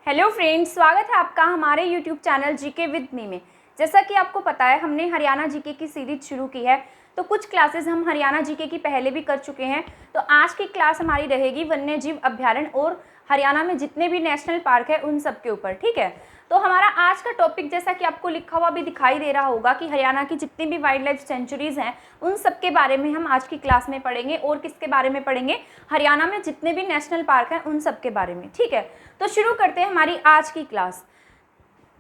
Hello friends, स्वागत है आपका हमारे YouTube channel GK with me में। जैसा कि आपको पता है, हमने हरियाणा जीके की सीरीज शुरू की है। तो कुछ क्लासेस हम हरियाणा जीके की पहले भी कर चुके हैं। तो आज की क्लास हमारी रहेगी वन्य जीव अभ्यारण्य और हरियाणा में जितने भी नेशनल पार्क है उन सब के ऊपर। ठीक है, तो हमारा आज का टॉपिक, जैसा कि आपको लिखा हुआ भी दिखाई दे रहा होगा, कि हरियाणा की जितनी भी वाइल्ड लाइफ सेंचुरीज़ हैं उन सब के बारे में हम आज की क्लास में पढ़ेंगे। और किसके बारे में पढ़ेंगे? हरियाणा में जितने भी नेशनल पार्क हैं उन सब के बारे में। ठीक है, तो शुरू करते हैं हमारी आज की क्लास।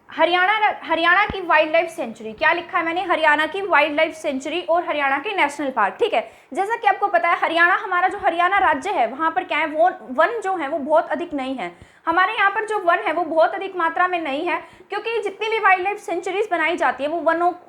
हरियाणा की वाइल्ड लाइफ सेंचुरी, क्या लिखा है मैंने? हरियाणा की वाइल्ड लाइफ सेंचुरी और हरियाणा के नेशनल पार्क। ठीक है, जैसा कि आपको पता है, हरियाणा हमारा जो हरियाणा राज्य है वहाँ पर क्या है, वो वन जो है वो बहुत अधिक नहीं है। हमारे यहाँ पर जो वन है वो बहुत अधिक मात्रा में नहीं है, क्योंकि जितनी भी वाइल्ड लाइफ सेंचुरीज बनाई जाती है वो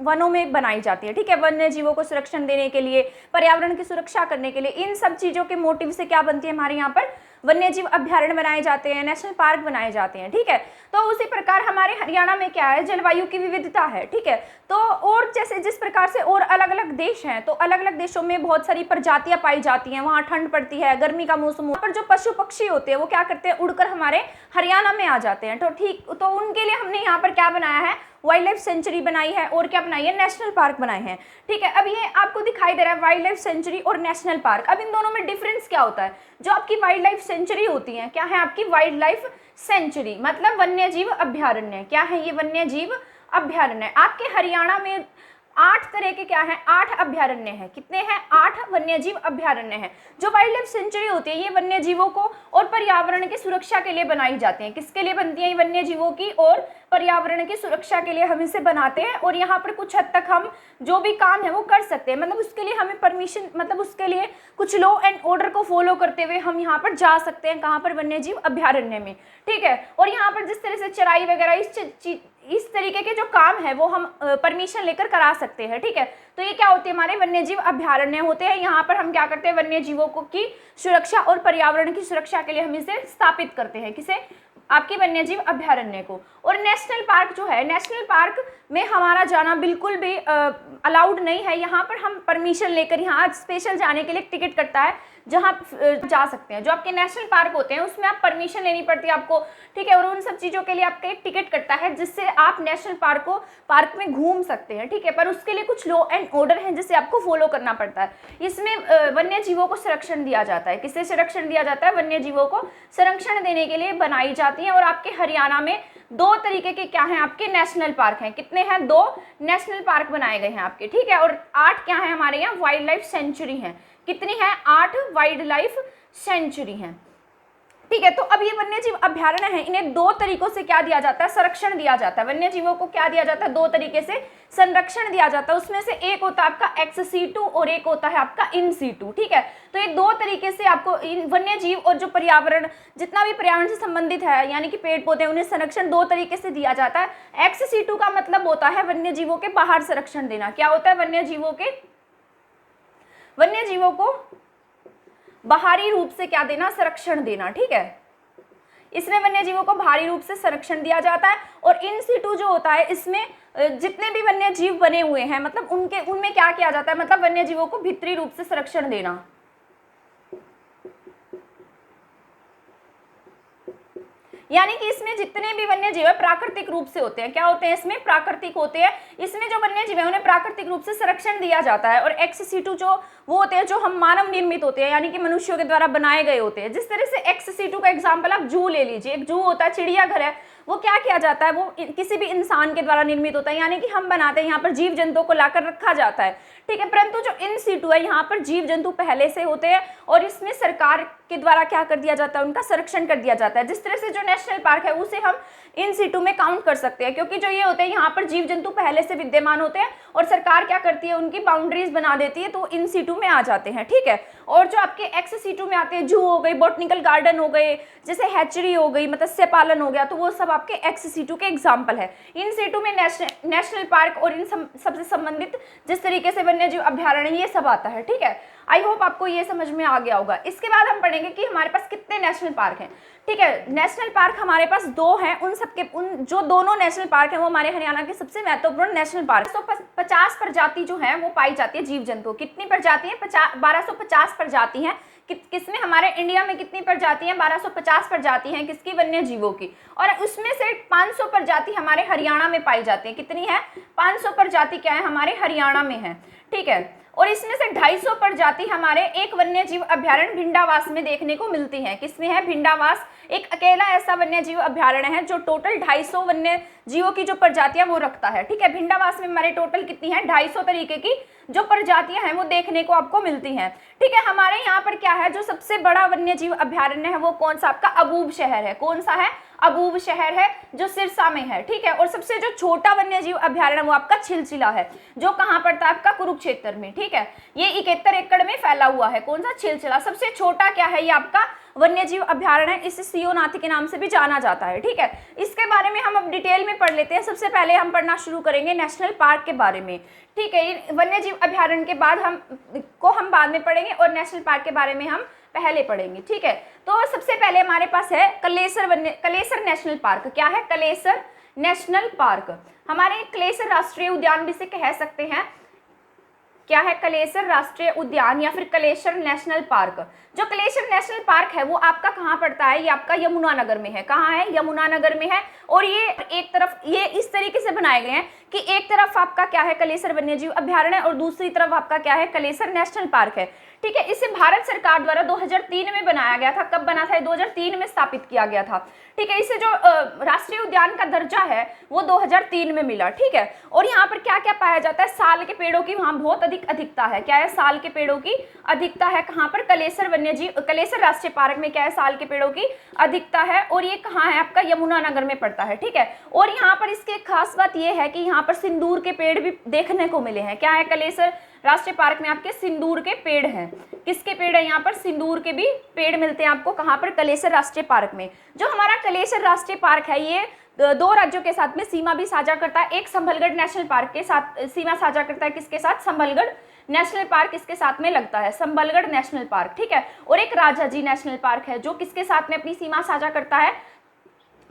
वनों में बनाई जाती है। ठीक है, वन्य जीवों को संरक्षण देने के लिए, पर्यावरण की सुरक्षा करने के लिए, इन सब चीज़ों के मोटिव से क्या बनती है हमारे यहाँ पर? वन्य जीव अभ्यारण्य बनाए जाते हैं, नेशनल पार्क बनाए जाते हैं। ठीक है, तो उसी प्रकार हमारे हरियाणा में क्या है, जलवायु की विविधता है। ठीक है, तो और जैसे जिस प्रकार से और अलग अलग देश हैं, तो अलग अलग देशों में बहुत सारी प्रजातियां पाई जाती हैं। वहाँ ठंड पड़ती है, गर्मी का मौसम, वहाँ पर जो पशु पक्षी होते हैं वो क्या करते हैं, उड़कर हमारे हरियाणा में आ जाते हैं। तो उनके लिए हमने यहाँ पर क्या बनाया है, वाइल्ड लाइफ सेंचुरी बनाई है। और क्या बनाई है? नेशनल पार्क बनाए हैं। ठीक है, अब ये आपको दिखाई दे रहा है वाइल्ड लाइफ सेंचुरी और नेशनल पार्क। अब इन दोनों में डिफरेंस क्या होता है? जो आपकी वाइल्ड लाइफ सेंचुरी होती है, क्या है आपकी वाइल्ड लाइफ सेंचुरी, मतलब वन्य जीव अभ्यारण्य। क्या है ये? वन्य जीव अभ्यारण्य। आपके हरियाणा में 8 तरह के क्या है, 8 अभ्यारण्य हैं। कितने हैं? 8 वन्य जीव अभ्यारण्य हैं। जो वाइल्ड लाइफ सेंचुरी होती है ये वन्य जीवों को और पर्यावरण की सुरक्षा के लिए बनाई जाती हैं। किसके लिए बनती है? वन्य जीवों की और पर्यावरण की सुरक्षा के लिए हम इसे बनाते हैं। और यहाँ पर कुछ हद तक हम जो भी काम है वो कर सकते हैं, मतलब उसके लिए हमें परमिशन, मतलब उसके लिए कुछ लॉ एंड ऑर्डर को फॉलो करते हुए हम यहाँ पर जा सकते हैं। कहाँ पर? वन्य जीव अभ्यारण्य में। ठीक है, और यहाँ पर जिस तरह से चराई वगैरह इस तरीके के जो काम है वो हम परमिशन लेकर करा सकते हैं। ठीक है, तो ये क्या होते हैं? हमारे वन्य जीव अभ्यारण्य होते हैं। यहाँ पर हम क्या करते हैं, वन्य जीवों की सुरक्षा और पर्यावरण की सुरक्षा के लिए हम इसे स्थापित करते हैं। किसे? आपकी वन्य जीव अभ्यारण्य को। और नेशनल पार्क जो है, नेशनल पार्क में हमारा जाना बिल्कुल भी अलाउड नहीं है। यहाँ पर हम परमिशन लेकर, यहाँ स्पेशल जाने के लिए टिकट कटता है जहाँ जा सकते हैं। जो आपके नेशनल पार्क होते हैं उसमें आप परमिशन लेनी पड़ती है आपको। ठीक है, और उन सब चीज़ों के लिए आपका एक टिकट कटता है जिससे आप नेशनल पार्क में घूम सकते हैं। ठीक है, पर उसके लिए कुछ लॉ एंड ऑर्डर हैं जिसे आपको फॉलो करना पड़ता है। इसमें वन्य जीवों को संरक्षण दिया जाता है। किससे संरक्षण दिया जाता है? वन्य जीवों को संरक्षण देने के लिए बनाई जाती है। और आपके हरियाणा में 2 तरीके के क्या हैं, आपके नेशनल पार्क हैं। कितने हैं? 2 नेशनल पार्क बनाए गए हैं आपके। ठीक है, और 8 क्या है हमारे यहाँ? वाइल्ड लाइफ सेंचुरी हैं। कितनी है? 8 वाइल्ड लाइफ सेंचुरी हैं। ठीक है, तो अब ये वन्य जीव अभ्यारण्य है, इन्हें 2 तरीकों से क्या दिया जाता है? संरक्षण दिया जाता है। वन्य जीवों को क्या दिया जाता है? 2 तरीके से संरक्षण दिया जाता है। उसमें से एक होता है आपका एक्स सीटू और एक होता है आपका इन सीटू। ठीक है, तो ये 2 तरीके से आपको वन्य जीव और जो पर्यावरण, जितना भी पर्यावरण से संबंधित है, यानी कि पेड़ पौधे, उन्हें संरक्षण 2 तरीके से दिया जाता है। एक्स सीटू का मतलब होता है वन्य जीवों के बाहर संरक्षण देना। क्या होता है? वन्य जीवों को बाहरी रूप से क्या देना? संरक्षण देना। ठीक है, इसमें वन्य जीवों को बाहरी रूप से संरक्षण दिया जाता है। और इन सीटू जो होता है, इसमें जितने भी वन्य जीव बने हुए हैं, मतलब उनमें क्या किया जाता है, मतलब वन्य जीवों को भीतरी रूप से संरक्षण देना। यानी कि इसमें जितने भी वन्य जीव है प्राकृतिक रूप से होते हैं। क्या होते हैं? इसमें प्राकृतिक होते हैं। इसमें जो वन्य जीव है उन्हें प्राकृतिक रूप से संरक्षण दिया जाता है। और एक्स सीटू जो वो होते हैं जो हम मानव निर्मित होते हैं, यानी कि मनुष्यों के द्वारा बनाए गए होते हैं। जिस तरह से एक्स सीटू का एग्जाम्पल आप जू ले लीजिए। एक जू होता है, चिड़ियाघर है, वो क्या किया जाता है, वो किसी भी इंसान के द्वारा निर्मित होता है, यानी कि हम बनाते हैं, यहाँ पर जीव जंतुओं को लाकर रखा जाता है। ठीक है, परंतु जो इन सीटू है, यहाँ पर जीव जंतु पहले से होते हैं और इसमें सरकार के द्वारा क्या कर दिया जाता है, उनका संरक्षण कर दिया जाता है। जिस तरह से जो नेशनल पार्क है उसे हम इन सीटू में काउंट कर सकते हैं, क्योंकि जो ये होते हैं यहाँ पर जीव जंतु पहले से विद्यमान होते हैं और सरकार क्या करती है, उनकी बाउंड्रीज बना देती है, तो इन सीटू में आ जाते हैं। ठीक है, और जो आपके एक्स सीटू में आते हैं, जू हो गई, बॉटनिकल गार्डन हो गए, जैसे हैचरी हो गई, मत्स्य पालन हो गया, तो वो सब आपके एक्स सीटू के एग्जाम्पल है। इन सीटू में नेशनल पार्क और इन सबसे संबंधित जिस तरीके से वन्य जीव अभ्यारण्य, ये सब आता है। ठीक है, आई होप आपको ये समझ में आ गया होगा। इसके बाद हम पढ़ेंगे कि हमारे पास कितने नेशनल पार्क हैं। ठीक है, नेशनल पार्क हमारे पास 2 हैं। उन जो दोनों नेशनल पार्क हैं वो हमारे हरियाणा के सबसे महत्वपूर्ण नेशनल पार्क। 1250 प्रजाति जो है वो पाई जाती है जीव जंतु। कितनी प्रजाति है? 1250 प्रजाति हैं। किसमें? हमारे इंडिया में कितनी प्रजाति हैं? 1250 प्रजाति हैं। किसकी? वन्य जीवों की। और उसमें से 500 प्रजाति हमारे हरियाणा में पाई जाती है। कितनी है? 500 प्रजाति क्या है? हमारे हरियाणा में है, ठीक है। और इसमें से 250 प्रजाति हमारे एक वन्य जीव अभ्यारण्य भिंडावास में देखने को मिलती है। किसमें है? भिंडावास एक अकेला ऐसा वन्य जीव अभ्यारण्य है जो टोटल 250 वन्य जीवों की जो प्रजातियां वो रखता है, ठीक है। भिंडावास में हमारे टोटल कितनी है? 250 तरीके की जो प्रजातियां हैं वो देखने को आपको मिलती हैं, ठीक है। हमारे यहाँ पर क्या है, जो सबसे बड़ा वन्य जीव अभ्यारण्य है वो कौन सा? आपका अबूब शहर है। कौन सा है? अबूब शहर है जो सिरसा में है, ठीक है। और सबसे जो छोटा वन्य जीव अभ्यारण्य वो आपका छिलचिला है, जो कहाँ पड़ता है? आपका कुरुक्षेत्र में, ठीक है। ये 71 एकड़ में फैला हुआ है। कौन सा? छिलचिला। सबसे छोटा क्या है? ये आपका वन्य जीव अभ्यारण्य है, इसे सियोनाथी के नाम से भी जाना जाता है, ठीक है। इसके बारे में हम अब डिटेल में पढ़ लेते हैं। सबसे पहले हम पढ़ना शुरू करेंगे नेशनल पार्क के बारे में, ठीक है। वन्य जीव अभ्यारण्य के बाद हम बाद में पढ़ेंगे और नेशनल पार्क के बारे में हम पहले पढ़ेंगे, ठीक है। तो सबसे पहले हमारे पास है कलेसर नेशनल पार्क। क्या है? Kalesar national park. हमारे कलेसर राष्ट्रीय उद्यान भी इसे कह सकते हैं। क्या है? कलेसर राष्ट्रीय उद्यान या फिर कलेसर नेशनल पार्क। जो कलेसर नेशनल पार्क है वो आपका कहाँ पड़ता है? ये आपका यमुनानगर में है। कहाँ है? यमुनानगर में है। और ये एक तरफ ये इस तरीके से बनाए गए हैं कि एक तरफ आपका क्या है? कलेसर वन्यजीव अभ्यारण्य और दूसरी तरफ आपका क्या है? कलेसर नेशनल पार्क है, ठीक है। इसे भारत सरकार द्वारा 2003 में बनाया गया था। कब बना था? 2003 में स्थापित किया गया था, ठीक है। इसे जो राष्ट्रीय उद्यान का दर्जा है वो 2003 में मिला, ठीक है। और यहाँ पर क्या क्या पाया जाता है? साल के पेड़ों की वहाँ बहुत अधिकता है। क्या है? साल के पेड़ों की अधिकता है। कहाँ पर? कलेसर राष्ट्रीय पार्क में क्या है? साल के पेड़ों की अधिकता है। और ये कहाँ है? आपका यमुनानगर में पड़ता है, ठीक है। और यहाँ पर इसकी खास बात ये है कि यहाँ पर सिंदूर के पेड़ भी देखने को मिले हैं। क्या है? कलेसर राष्ट्रीय पार्क में आपके सिंदूर के पेड़ हैं। किसके पेड़ है? यहाँ पर सिंदूर के भी पेड़ मिलते हैं आपको। कहाँ पर? कलेसर राष्ट्रीय पार्क में। जो हमारा कलेसर राष्ट्रीय पार्क है ये 2 राज्यों के साथ में सीमा भी साझा करता है। एक संभलगढ़ नेशनल पार्क के साथ सीमा साझा करता है। किसके साथ? संभलगढ़ नेशनल पार्क इसके साथ में लगता है, संभलगढ़ नेशनल पार्क, ठीक है। और एक राजाजी नेशनल पार्क है जो किसके साथ में अपनी सीमा साझा करता है?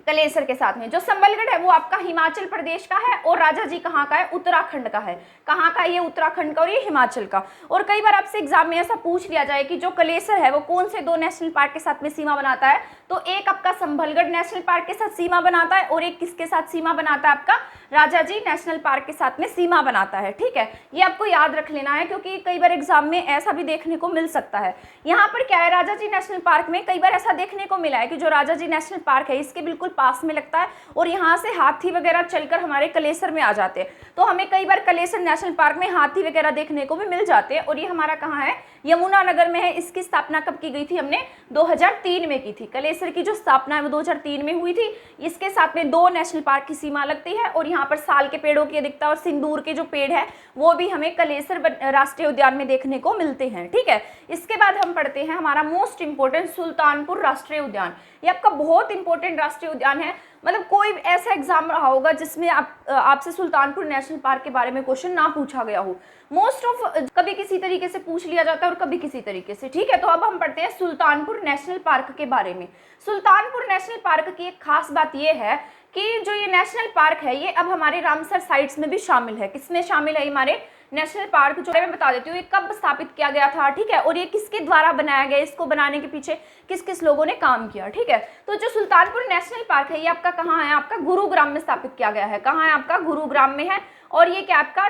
कलेसर के साथ में। जो संबलगढ़ है वो आपका हिमाचल प्रदेश का है और राजाजी कहाँ का है? उत्तराखंड का है। कहाँ का? ये उत्तराखंड का और ये हिमाचल का। और कई बार आपसे एग्जाम में ऐसा पूछ लिया जाए कि जो कलेसर है वो कौन से 2 नेशनल पार्क के साथ में सीमा बनाता है, तो एक आपका संभलगढ़ नेशनल पार्क के साथ सीमा बनाता है और एक किसके साथ सीमा बनाता है? आपका राजाजी नेशनल पार्क के साथ में सीमा बनाता है, ठीक है। ये आपको याद रख लेना है क्योंकि कई बार एग्जाम में ऐसा भी देखने को मिल सकता है। यहाँ पर क्या है? राजाजी नेशनल पार्क में कई बार ऐसा देखने को मिला है कि जो राजाजी नेशनल पार्क है इसके बिल्कुल पास में लगता है और यहाँ से हाथी वगैरह चलकर हमारे कलेसर में आ जाते हैं। तो हमें कई बार कलेसर नेशनल पार्क में हाथी वगैरह देखने को भी मिल जाते हैं। और ये हमारा कहाँ है? यमुनानगर में है। इसकी स्थापना कब की गई थी? हमने 2003 में की थी। कलेसर की जो स्थापना है वो 2003 में हुई थी। इसके साथ में 2 नेशनल पार्क की सीमा लगती है और यहाँ पर साल के पेड़ों की अधिकता और सिंदूर के जो पेड़ है वो भी हमें कलेसर राष्ट्रीय उद्यान में देखने को मिलते हैं, ठीक है। इसके बाद हम पढ़ते हैं हमारा मोस्ट इंपोर्टेंट सुल्तानपुर राष्ट्रीय उद्यान। ये आपका बहुत इंपॉर्टेंट राष्ट्रीय उद्यान है। मतलब कोई ऐसा एग्जाम रहा होगा जिसमें आपसे सुल्तानपुर नेशनल पार्क के बारे में क्वेश्चन ना पूछा गया हो। मोस्ट ऑफ कभी किसी तरीके से पूछ लिया जाता है और कभी किसी तरीके से, ठीक है। तो अब हम पढ़ते हैं सुल्तानपुर नेशनल पार्क के बारे में। सुल्तानपुर नेशनल पार्क की एक खास बात यह है कि जो ये नेशनल पार्क है ये अब हमारे रामसर साइट्स में भी शामिल है। किसमें शामिल है? हमारे नेशनल पार्क जो मैं बता देती हूँ ये कब स्थापित किया गया था, ठीक है। और ये किसके द्वारा बनाया गया, इसको बनाने के पीछे किस किस लोगों ने काम किया, ठीक है। तो जो सुल्तानपुर नेशनल पार्क है ये आपका कहाँ है? आपका गुरुग्राम में स्थापित किया गया है। कहाँ है? आपका गुरुग्राम में है। और ये क्या आपका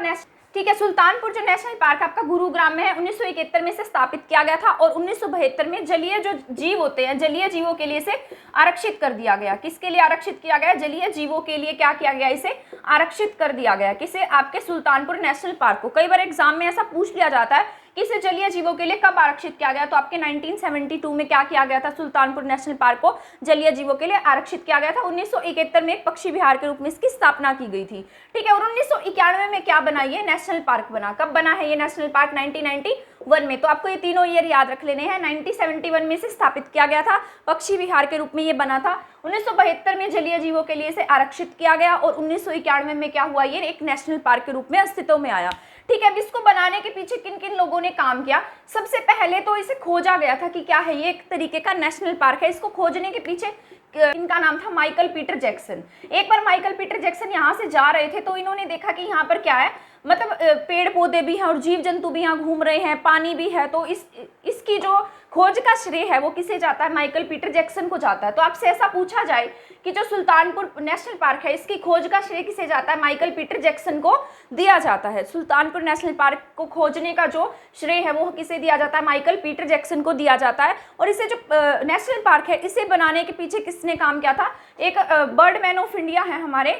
ठीक है, सुल्तानपुर जो नेशनल पार्क आपका गुरुग्राम में है। 1971 में इसे स्थापित किया गया था और 1972 में जलीय जो जीव होते हैं जलीय जीवों के लिए इसे आरक्षित कर दिया गया। किसके लिए आरक्षित किया गया? जलीय जीवों के लिए क्या किया गया? इसे आरक्षित कर दिया गया। किसे? आपके सुल्तानपुर नेशनल पार्क को। कई बार एग्जाम में ऐसा पूछ लिया जाता है कि इसे जलीय जीवों के लिए कब आरक्षित किया गया, तो आपके 1972 में क्या किया गया था? सुल्तानपुर नेशनल पार्क को जलीय जीवों के लिए आरक्षित किया गया था। 1971 में एक पक्षी विहार के रूप में इसकी स्थापना की गई थी, ठीक है। और 1991 में क्या बना? ये नेशनल पार्क बना। कब बना है ये नेशनल पार्क? 1991 में। तो आपको ये तीनों ईयर याद रख लेने हैं। 1971 में इसे स्थापित किया गया था, पक्षी विहार के रूप में ये बना था। 1972 में जलीय जीवों के लिए इसे आरक्षित किया गया और 1991 में क्या हुआ? ये एक नेशनल पार्क के रूप में अस्तित्व में आया, ठीक है। अब इसको बनाने के पीछे किन किन लोगों ने काम किया? सबसे पहले तो इसे खोजा गया था कि क्या है ये एक तरीके का नेशनल पार्क है। इसको खोजने के पीछे इनका नाम था माइकल पीटर जैक्सन। एक बार माइकल पीटर जैक्सन यहाँ से जा रहे थे तो इन्होंने देखा कि यहाँ पर क्या है, मतलब पेड़ पौधे भी हैं और जीव जंतु भी यहाँ घूम रहे हैं, पानी भी है। तो इसकी जो खोज का श्रेय है वो किसे जाता है, माइकल पीटर जैक्सन को जाता है। तो आपसे ऐसा पूछा जाए कि जो सुल्तानपुर नेशनल पार्क है इसकी खोज का श्रेय किसे जाता है, माइकल पीटर जैक्सन को दिया जाता है। सुल्तानपुर नेशनल पार्क को खोजने का जो श्रेय है वो किसे दिया जाता है, माइकल पीटर जैक्सन को दिया जाता है। और इसे जो नेशनल पार्क है इसे बनाने के पीछे किसने काम किया था, एक बर्डमैन ऑफ इंडिया है हमारे,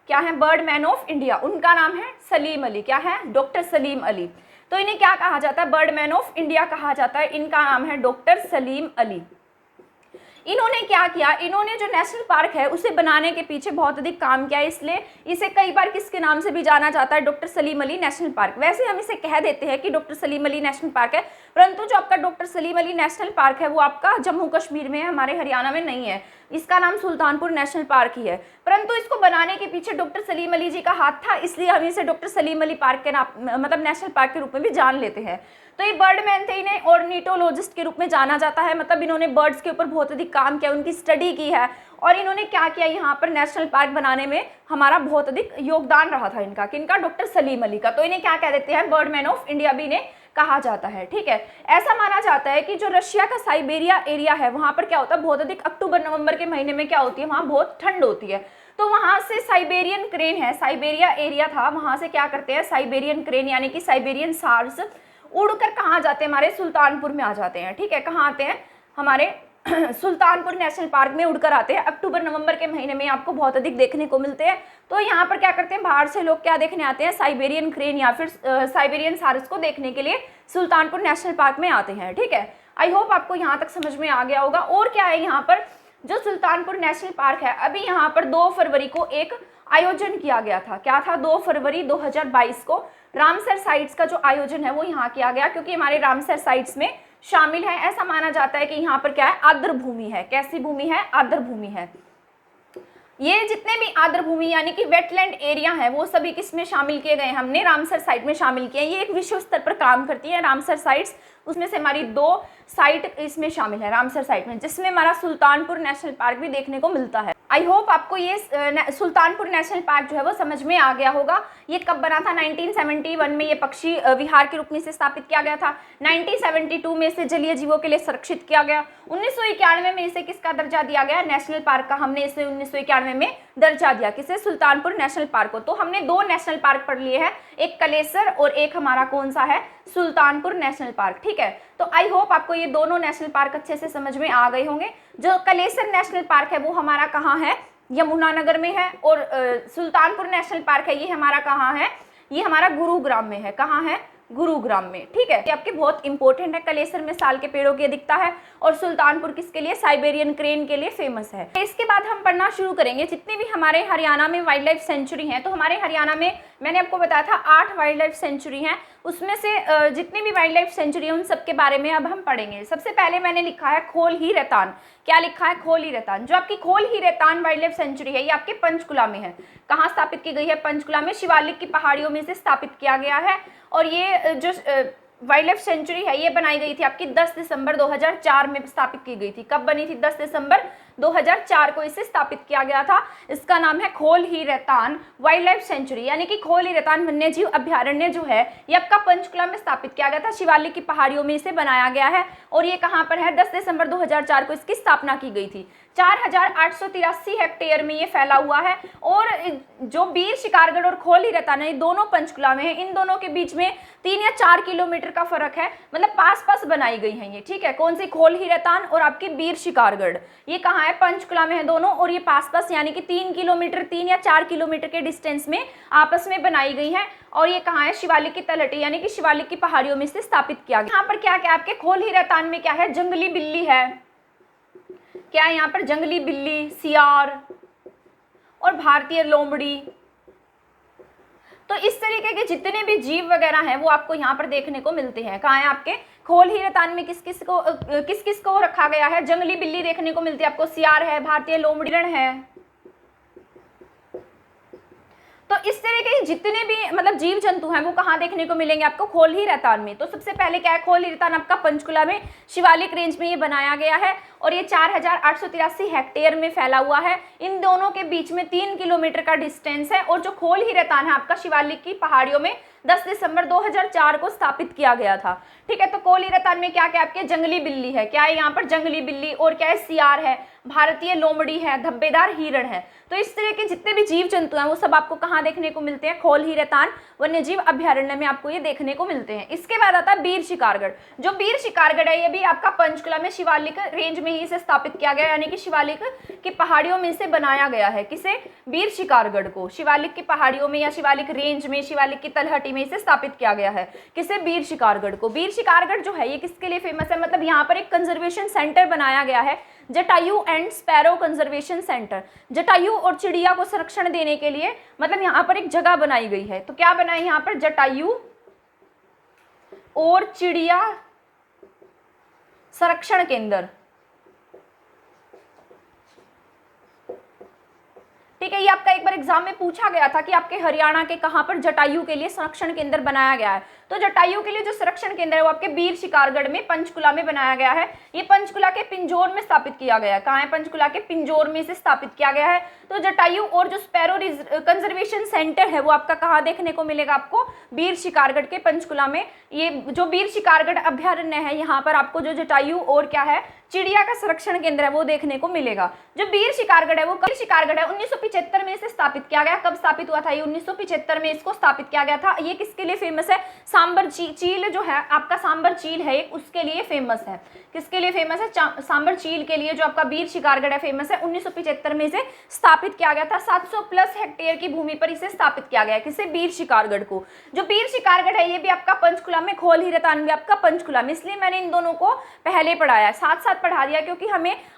क्या है, बर्डमैन ऑफ इंडिया, उनका नाम है सलीम अली। क्या है, डॉक्टर सलीम अली। तो इन्हें क्या कहा जाता है, बर्डमैन ऑफ इंडिया कहा जाता है। इनका नाम है डॉक्टर सलीम अली। इन्होंने क्या किया, इन्होंने जो नेशनल पार्क है उसे बनाने के पीछे बहुत अधिक काम किया, इसलिए इसे कई बार किसके नाम से भी जाना जाता है, doctor Salim Ali national park. वैसे हम इसे कह देते हैं कि doctor Salim Ali national park है, परंतु जो आपका doctor Salim Ali national park है वो आपका जम्मू कश्मीर में है, हमारे हरियाणा में नहीं है। इसका नाम सुल्तानपुर नेशनल पार्क ही है, परंतु इसको बनाने के पीछे डॉक्टर सलीम अली जी का हाथ था, इसलिए हम इसे डॉक्टर सलीम अली पार्क के नाम, मतलब नेशनल पार्क के रूप में भी जान लेते हैं। तो ये बर्डमैन थे, इन्हें ऑर्निटोलॉजिस्ट के रूप में जाना जाता है, मतलब इन्होंने बर्ड्स के ऊपर बहुत अधिक काम किया, उनकी स्टडी की है, और इन्होंने क्या किया, यहाँ पर नेशनल पार्क बनाने में हमारा बहुत अधिक योगदान रहा था इनका, किनका, डॉक्टर सलीम अली का। तो इन्हें क्या कह देते हैं, बर्डमैन ऑफ इंडिया भी इन्हें कहा जाता है। ठीक है, ऐसा माना जाता है कि जो रशिया का साइबेरिया एरिया है वहाँ पर क्या होता है, बहुत अधिक अक्टूबर नवंबर के महीने में क्या होती है, वहाँ बहुत ठंड होती है। तो वहाँ से साइबेरियन क्रेन है, साइबेरिया एरिया था, वहाँ से क्या करते हैं, साइबेरियन क्रेन यानी कि साइबेरियन सार्स उड़कर कहाँ जाते हैं, हमारे सुल्तानपुर में आ जाते हैं। ठीक है, कहाँ आते हैं, हमारे सुल्तानपुर नेशनल पार्क में उड़कर आते हैं। अक्टूबर नवंबर के महीने में आपको बहुत अधिक देखने को मिलते हैं। तो यहाँ पर क्या करते हैं, बाहर से लोग क्या देखने आते हैं, साइबेरियन क्रेन या फिर साइबेरियन सारस को देखने के लिए सुल्तानपुर नेशनल पार्क में आते हैं। ठीक है, आई होप आपको यहाँ तक समझ में आ गया होगा। और क्या है, यहाँ पर जो सुल्तानपुर नेशनल पार्क है, अभी यहाँ पर 2 फरवरी को एक आयोजन किया गया था। क्या था, 2 फरवरी 2022 को रामसर साइट्स का जो आयोजन है वो यहाँ किया गया, क्योंकि हमारे रामसर साइट्स में शामिल है। ऐसा माना जाता है कि यहाँ पर क्या है, आर्द्र भूमि है। कैसी भूमि है, आर्द्र भूमि है। ये जितने भी आर्द्र भूमि यानी कि वेटलैंड एरिया है वो सभी किसमें शामिल किए गए, हमने रामसर साइट में शामिल किए हैं। ये एक विश्व स्तर पर काम करती है रामसर साइट्स, उसमें से हमारी 2 साइट इसमें शामिल है रामसर साइट में, जिसमें हमारा सुल्तानपुर नेशनल पार्क भी देखने को मिलता है। आई होप आपको ये सुल्तानपुर नेशनल पार्क जो है वो समझ में आ गया होगा। ये कब बना था, 1971 में ये पक्षी विहार के रूप में इसे स्थापित किया गया था। 1972 में इसे जलीय जीवों के लिए संरक्षित किया गया। 1991 में इसे किसका दर्जा दिया गया, नेशनल पार्क का। हमने इसे 1991 में दर्जा दिया, किसे, सुल्तानपुर नेशनल पार्क को। तो हमने 2 नेशनल पार्क पढ़ लिए हैं, एक कलेसर और एक हमारा कौन सा है, सुल्तानपुर नेशनल पार्क। ठीक है, तो आई होप आपको ये दोनों नेशनल पार्क अच्छे से समझ में आ गए होंगे। जो कलेसर नेशनल पार्क है वो हमारा कहाँ है, यमुनानगर में है, और सुल्तानपुर नेशनल पार्क है ये हमारा कहाँ है, ये हमारा गुरुग्राम में है। कहाँ है, गुरुग्राम में। ठीक है, ये आपके बहुत इंपॉर्टेंट है। कलेसर में साल के पेड़ों की अधिकता है, और सुल्तानपुर किसके लिए, साइबेरियन क्रेन के लिए फेमस है। इसके बाद हम पढ़ना शुरू करेंगे जितनी भी हमारे हरियाणा में वाइल्ड लाइफ सेंचुरी हैं। तो हमारे हरियाणा में मैंने आपको बताया था 8 वाइल्ड लाइफ सेंचुरी हैं, उसमें से जितनी भी वाइल्ड लाइफ सेंचुरी है उन सब के बारे में अब हम पढ़ेंगे। सबसे पहले मैंने लिखा है खोल ही रैतान। क्या लिखा है, खोल ही रैतान। जो आपकी खोल ही रैतान वाइल्ड लाइफ सेंचुरी है ये आपके पंचकुला में है। कहाँ स्थापित की गई है, पंचकुला में, शिवालिक की पहाड़ियों में से स्थापित किया गया है। और ये जो वाइल्ड लाइफ सेंचुरी है ये बनाई गई थी आपकी 10 दिसंबर 2004 में स्थापित की गई थी। कब बनी थी, 10 दिसंबर 2004 को इसे स्थापित किया गया था। इसका नाम है खोल ही रैतान वाइल्ड लाइफ सेंचुरी, यानी कि खोल ही रैतान वन्य जीव अभ्यारण्य जो है ये आपका पंचकुला में स्थापित किया गया था। शिवालिक की पहाड़ियों में इसे बनाया गया है, और ये कहाँ पर है, 10 दिसंबर 2004 को इसकी स्थापना की गई थी। 4883 हेक्टेयर में ये फैला हुआ है। और जो बीर शिकारगढ़ और खोल ही रैतान है ये दोनों पंचकुला में है। इन दोनों के बीच में 3 या 4 किलोमीटर का फर्क है, मतलब पास पास बनाई गई है ये। ठीक है, कौन सी, खोल ही रैतान और आपकी बीर शिकारगढ़, ये कहाँ है, पंचकुला में है दोनों, और ये पास पास यानी कि 3 किलोमीटर 3 या 4 किलोमीटर के डिस्टेंस में आपस में बनाई गई है। और ये कहाँ है, शिवालिक की तलहटी यानी कि शिवालिक की पहाड़ियों में से स्थापित किया गया। यहाँ पर क्या क्या आपके खोल ही रैतान में क्या है, जंगली बिल्ली है, क्या है यहाँ पर, जंगली बिल्ली, सियार और भारतीय लोमड़ी। तो इस तरीके के जितने भी जीव वगैरह हैं वो आपको यहाँ पर देखने को मिलते हैं। कहाँ है, आपके खोल ही रैतान में किस किस को रखा गया है, जंगली बिल्ली देखने को मिलती है आपको, सियार है, भारतीय लोमड़ी है। तो इस तरह के जितने भी मतलब जीव जंतु हैं वो कहाँ देखने को मिलेंगे आपको, खोल ही रैतान में। तो सबसे पहले क्या है, खोल ही रैतान आपका पंचकुला में शिवालिक रेंज में ये बनाया गया है, और ये 4883 हेक्टेयर में फैला हुआ है। इन दोनों के बीच में 3 किलोमीटर का डिस्टेंस है, और जो खोल ही रैतान है आपका शिवालिक की पहाड़ियों में 10 दिसंबर 2004 को स्थापित किया गया था। ठीक है, तो कोली रतान में क्या क्या आपके जंगली बिल्ली है, क्या है यहाँ पर जंगली बिल्ली, और क्या है सियार है, भारतीय लोमड़ी है, धब्बेदार हिरण है। तो इस तरह के जितने भी जीव जंतु हैं वो सब आपको कहाँ देखने को मिलते हैं, खोल ही रतान वन्य जीव अभ्यारण्य में आपको ये देखने को मिलते हैं। इसके बाद आता है बीर शिकारगढ़। जो बीर शिकारगढ़ है ये भी आपका पंचकुला में शिवालिक रेंज में ही इसे स्थापित किया गया, यानी कि शिवालिक की पहाड़ियों में से बनाया गया है। किसे, बीर शिकारगढ़ को शिवालिक की पहाड़ियों में या शिवालिक रेंज में, शिवालिक की तलहटी में इसे स्थापित किया गया है। किसे, बीर शिकारगढ़ को। बीर शिकारगढ़ जो है ये किसके लिए फेमस है, मतलब यहाँ पर एक कंजर्वेशन सेंटर बनाया गया है, Jatayu and sparrow conservation centre. Jatayu और चिड़िया को संरक्षण देने के लिए मतलब यहाँ पर एक जगह बनाई गई है। तो क्या बनाई यहाँ पर, जटायु और चिड़िया संरक्षण केंद्र। ठीक है, ये आपका एक बार एग्जाम में पूछा गया था कि आपके हरियाणा के कहां पर जटायु के लिए संरक्षण केंद्र बनाया गया है। तो जटायु के लिए जो संरक्षण केंद्र है वो आपके बीर शिकारगढ़ में पंचकुला में बनाया गया है। ये पंचकुला के पिंजौर में स्थापित किया गया है। कहाँ है, पंचकुला के पिंजौर में इसे स्थापित किया गया है। तो जटायु और जो स्पैरो कंजर्वेशन सेंटर है वो आपका कहाँ देखने को मिलेगा, आपको बीर शिकारगढ़ के पंचकुला में। ये जो बीर शिकारगढ़ अभ्यारण्य है यहाँ पर आपको जो जटायु और क्या है, चिड़िया का संरक्षण केंद्र है वो देखने को मिलेगा। जो बीर शिकारगढ़ है वो बीर शिकारगढ़ है 1975 में इसे स्थापित किया गया। कब स्थापित हुआ था, ये 1975 में इसको स्थापित किया गया था। ये किसके लिए फेमस है, सांबर चील जो है आपका, सांबर चील है उसके लिए फेमस है। किसके लिए फेमस है, सांबर चील के लिए जो आपका बीर शिकारगढ़ है फेमस है। 1975 में इसे स्थापित किया गया था। 700 प्लस हेक्टेयर की भूमि पर इसे स्थापित किया गया है। किसे, बीर शिकारगढ़ को। जो बीर शिकारगढ़ है ये भी आपका पंचकुला में, खोल ही रतान भी आपका पंचकुला में, इसलिए मैंने इन दोनों को पहले पढ़ाया, साथ साथ पढ़ा दिया, क्योंकि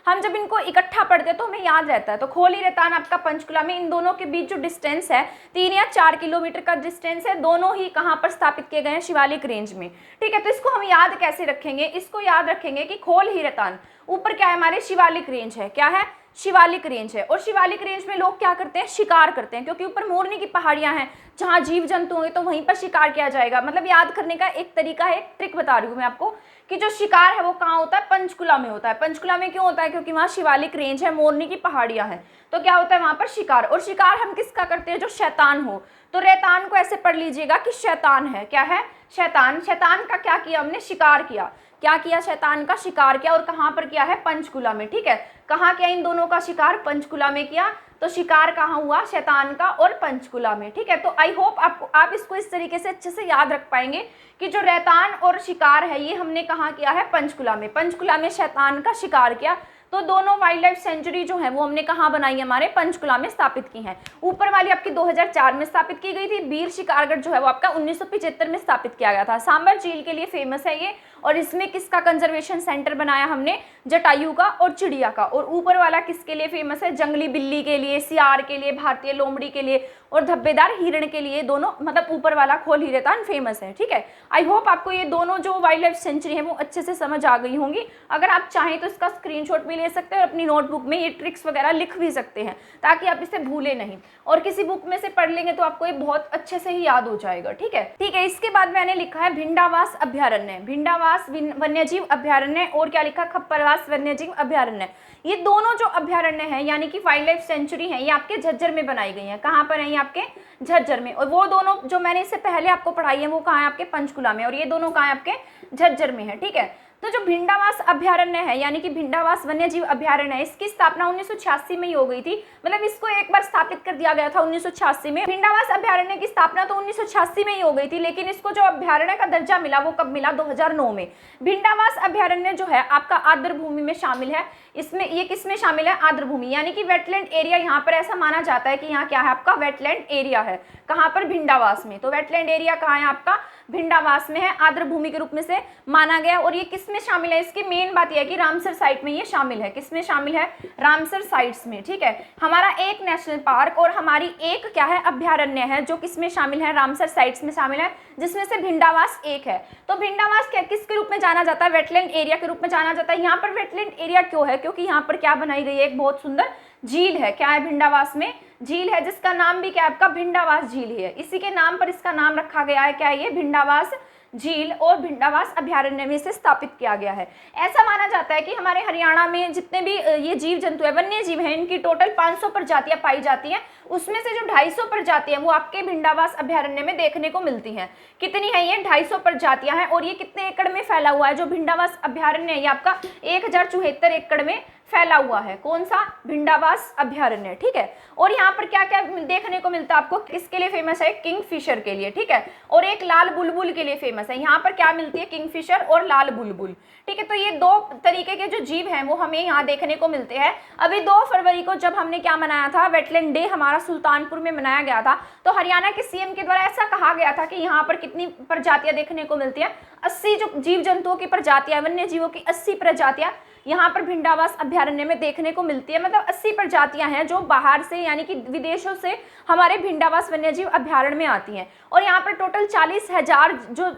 हम जब इनको इकट्ठा पढ़ते हैं तो हमें याद रहता है। तो खोल ही रतान आपका पंचकुला में, इन दोनों के बीच जो डिस्टेंस है 3 या 4 किलोमीटर का डिस्टेंस है। दोनों ही कहाँ पर स्थापित किए गए हैं, शिवालिक रेंज में। ठीक है, तो इसको हम याद कैसे रखेंगे, इसको याद रखेंगे कि खोल ही रतान ऊपर क्या है हमारे, शिवालिक रेंज है। क्या है, शिवालिक रेंज है। और शिवालिक रेंज में लोग क्या करते हैं, शिकार करते हैं, क्योंकि ऊपर मोरनी की पहाड़ियां हैं जहां जीव जंतु होंगे तो वहीं पर शिकार किया जाएगा। मतलब याद करने का एक तरीका है, एक ट्रिक बता रही हूँ मैं आपको कि जो शिकार है वो कहाँ होता है, पंचकुला में होता है। पंचकुला में क्यों होता है, क्योंकि वहाँ शिवालिक रेंज है, मोरनी की पहाड़ियां हैं, तो क्या होता है वहां पर शिकार। और शिकार हम किसका करते हैं, जो शैतान हो। तो रैतान को ऐसे पढ़ लीजिएगा कि शैतान है। क्या है, शैतान। शैतान का क्या किया हमने, शिकार किया। क्या किया, शैतान का शिकार किया। और कहाँ पर किया है, पंचकुला में। ठीक है, कहाँ किया इन दोनों का शिकार, पंचकुला में किया। तो शिकार कहाँ हुआ, शैतान का और पंचकुला में। ठीक है, तो आई होप आप इसको इस तरीके से अच्छे से याद रख पाएंगे कि जो रैतान और शिकार है ये हमने कहाँ किया है, पंचकुला में। पंचकुला में शैतान का शिकार किया। तो दोनों वाइल्ड लाइफ सेंचुरी जो है वो हमने कहाँ बनाई है, हमारे पंचकुला में स्थापित की हैं। ऊपर वाली आपकी 2004 में स्थापित की गई थी। बीर शिकारगढ़ जो है वो आपका 1975 में स्थापित किया गया था। सांबर झील के लिए फेमस है ये। और इसमें किसका कंजर्वेशन सेंटर बनाया हमने, जटायु का और चिड़िया का। और ऊपर वाला किसके लिए फेमस है, जंगली बिल्ली के लिए, सियार के लिए, भारतीय लोमड़ी के लिए और धब्बेदार हिरण के लिए। दोनों मतलब ऊपर वाला खोल ही रतान फेमस है। ठीक है, आई होप आपको ये दोनों जो वाइल्ड लाइफ सेंचुरी है वो अच्छे से समझ आ गई होंगी। अगर आप चाहें तो इसका स्क्रीनशॉट भी ले सकते हैं और अपनी नोटबुक में ये ट्रिक्स वगैरह लिख भी सकते हैं, ताकि आप इसे भूले नहीं। और किसी बुक में से पढ़ लेंगे तो आपको ये बहुत अच्छे से ही याद हो जाएगा। ठीक है, ठीक है। इसके बाद मैंने लिखा है भिंडावास अभ्यारण्य, भिंडावास वन्यजीव अभ्यारण्य, और क्या लिखा, खप्परवास वन्यजीव अभ्यारण्य। ये दोनों जो अभ्यारण्य है यानी कि वाइल्ड लाइफ सेंचुरी है, ये आपके झज्जर में बनाई गई है। कहाँ पर है ये, आपके झज्जर में। और वो दोनों जो मैंने इससे पहले आपको पढ़ाई है वो कहाँ है, आपके पंचकुला में। और ये दोनों कहाँ है, आपके झज्जर में है। ठीक है, तो जो भिंडावास अभ्यारण्य है यानी कि भिंडावास वन्यजीव अभ्यारण्य है, इसकी स्थापना 1986 में ही हो गई थी। मतलब इसको एक बार स्थापित कर दिया गया था 1986 में। भिंडावास अभ्यारण्य की स्थापना तो 1986 में ही हो गई थी, लेकिन इसको जो अभ्यारण्य का दर्जा मिला वो कब मिला, 2009 में। भिंडावास अभ्यारण्य जो है आपका आर्द्र भूमि में शामिल है। इसमें ये किस में शामिल है, आर्द्र भूमि यानी कि वेटलैंड एरिया। यहाँ पर ऐसा माना जाता है कि यहाँ क्या है, आपका वेटलैंड एरिया है। कहाँ पर, भिंडावास में। तो वेटलैंड एरिया कहाँ है, आपका भिंडावास में है, आर्द्र भूमि के रूप में से माना गया। और ये किस में शामिल है, इसकी मेन बात यह है कि रामसर साइट में ये शामिल है। किस में शामिल है, रामसर साइट्स में। ठीक है, हमारा एक नेशनल पार्क और हमारी एक क्या है, अभ्यारण्य है जो किस में शामिल है, रामसर साइट्स में शामिल है, जिसमें से भिंडावास एक है। तो भिंडावास क्या किसके रूप में जाना जाता है, वेटलैंड एरिया के रूप में जाना जाता है। यहाँ पर वेटलैंड एरिया क्यों है, क्योंकि यहाँ पर क्या बनाई गई है, एक बहुत सुंदर झील है। क्या है, भिंडावास में झील है, जिसका नाम भी क्या है, आपका भिंडावास झील है। इसी के नाम पर इसका नाम रखा गया है। क्या है ये, भिंडावास झील और भिंडावास अभ्यारण्य में इसे स्थापित किया गया है। ऐसा माना जाता है कि हमारे हरियाणा में जितने भी ये जीव जंतु है, वन्य जीव हैं, इनकी टोटल 500 प्रजातियां पाई जाती हैं। उसमें से जो 250 प्रजातियां वो आपके भिंडावास अभ्यारण्य में देखने को मिलती हैं। कितनी है ये? 250 प्रजातियां हैं। और ये कितने एकड़ में फैला हुआ है? जो भिंडावास अभ्यारण्य है ये आपका 1074 एकड़ में फैला हुआ है। कौन सा? भिंडावास अभ्यारण्य, ठीक है। और यहाँ पर क्या क्या देखने को मिलता है आपको? किसके लिए फेमस है? किंगफिशर के लिए, ठीक है। और एक लाल बुलबुल के लिए फेमस है। यहाँ पर क्या मिलती है? किंगफिशर और लाल बुलबुल, ठीक है। तो ये दो तरीके के जो जीव हैं वो हमें यहाँ देखने को मिलते हैं। अभी 2 फरवरी को जब हमने क्या मनाया था, वेटलैंड डे हमारा सुल्तानपुर में मनाया गया था, तो हरियाणा के सीएम के द्वारा ऐसा कहा गया था कि यहाँ पर कितनी प्रजातियां देखने को मिलती है? 80 जो जीव जंतुओं की प्रजातियां, वन्य जीवों की 80 प्रजातियां यहाँ पर भिंडावास अभ्यारण्य में देखने को मिलती है। मतलब 80 प्रजातियां हैं जो बाहर से यानी कि विदेशों से हमारे भिंडावास वन्यजीव अभ्यारण्य में आती हैं। और यहाँ पर टोटल 40,000 जो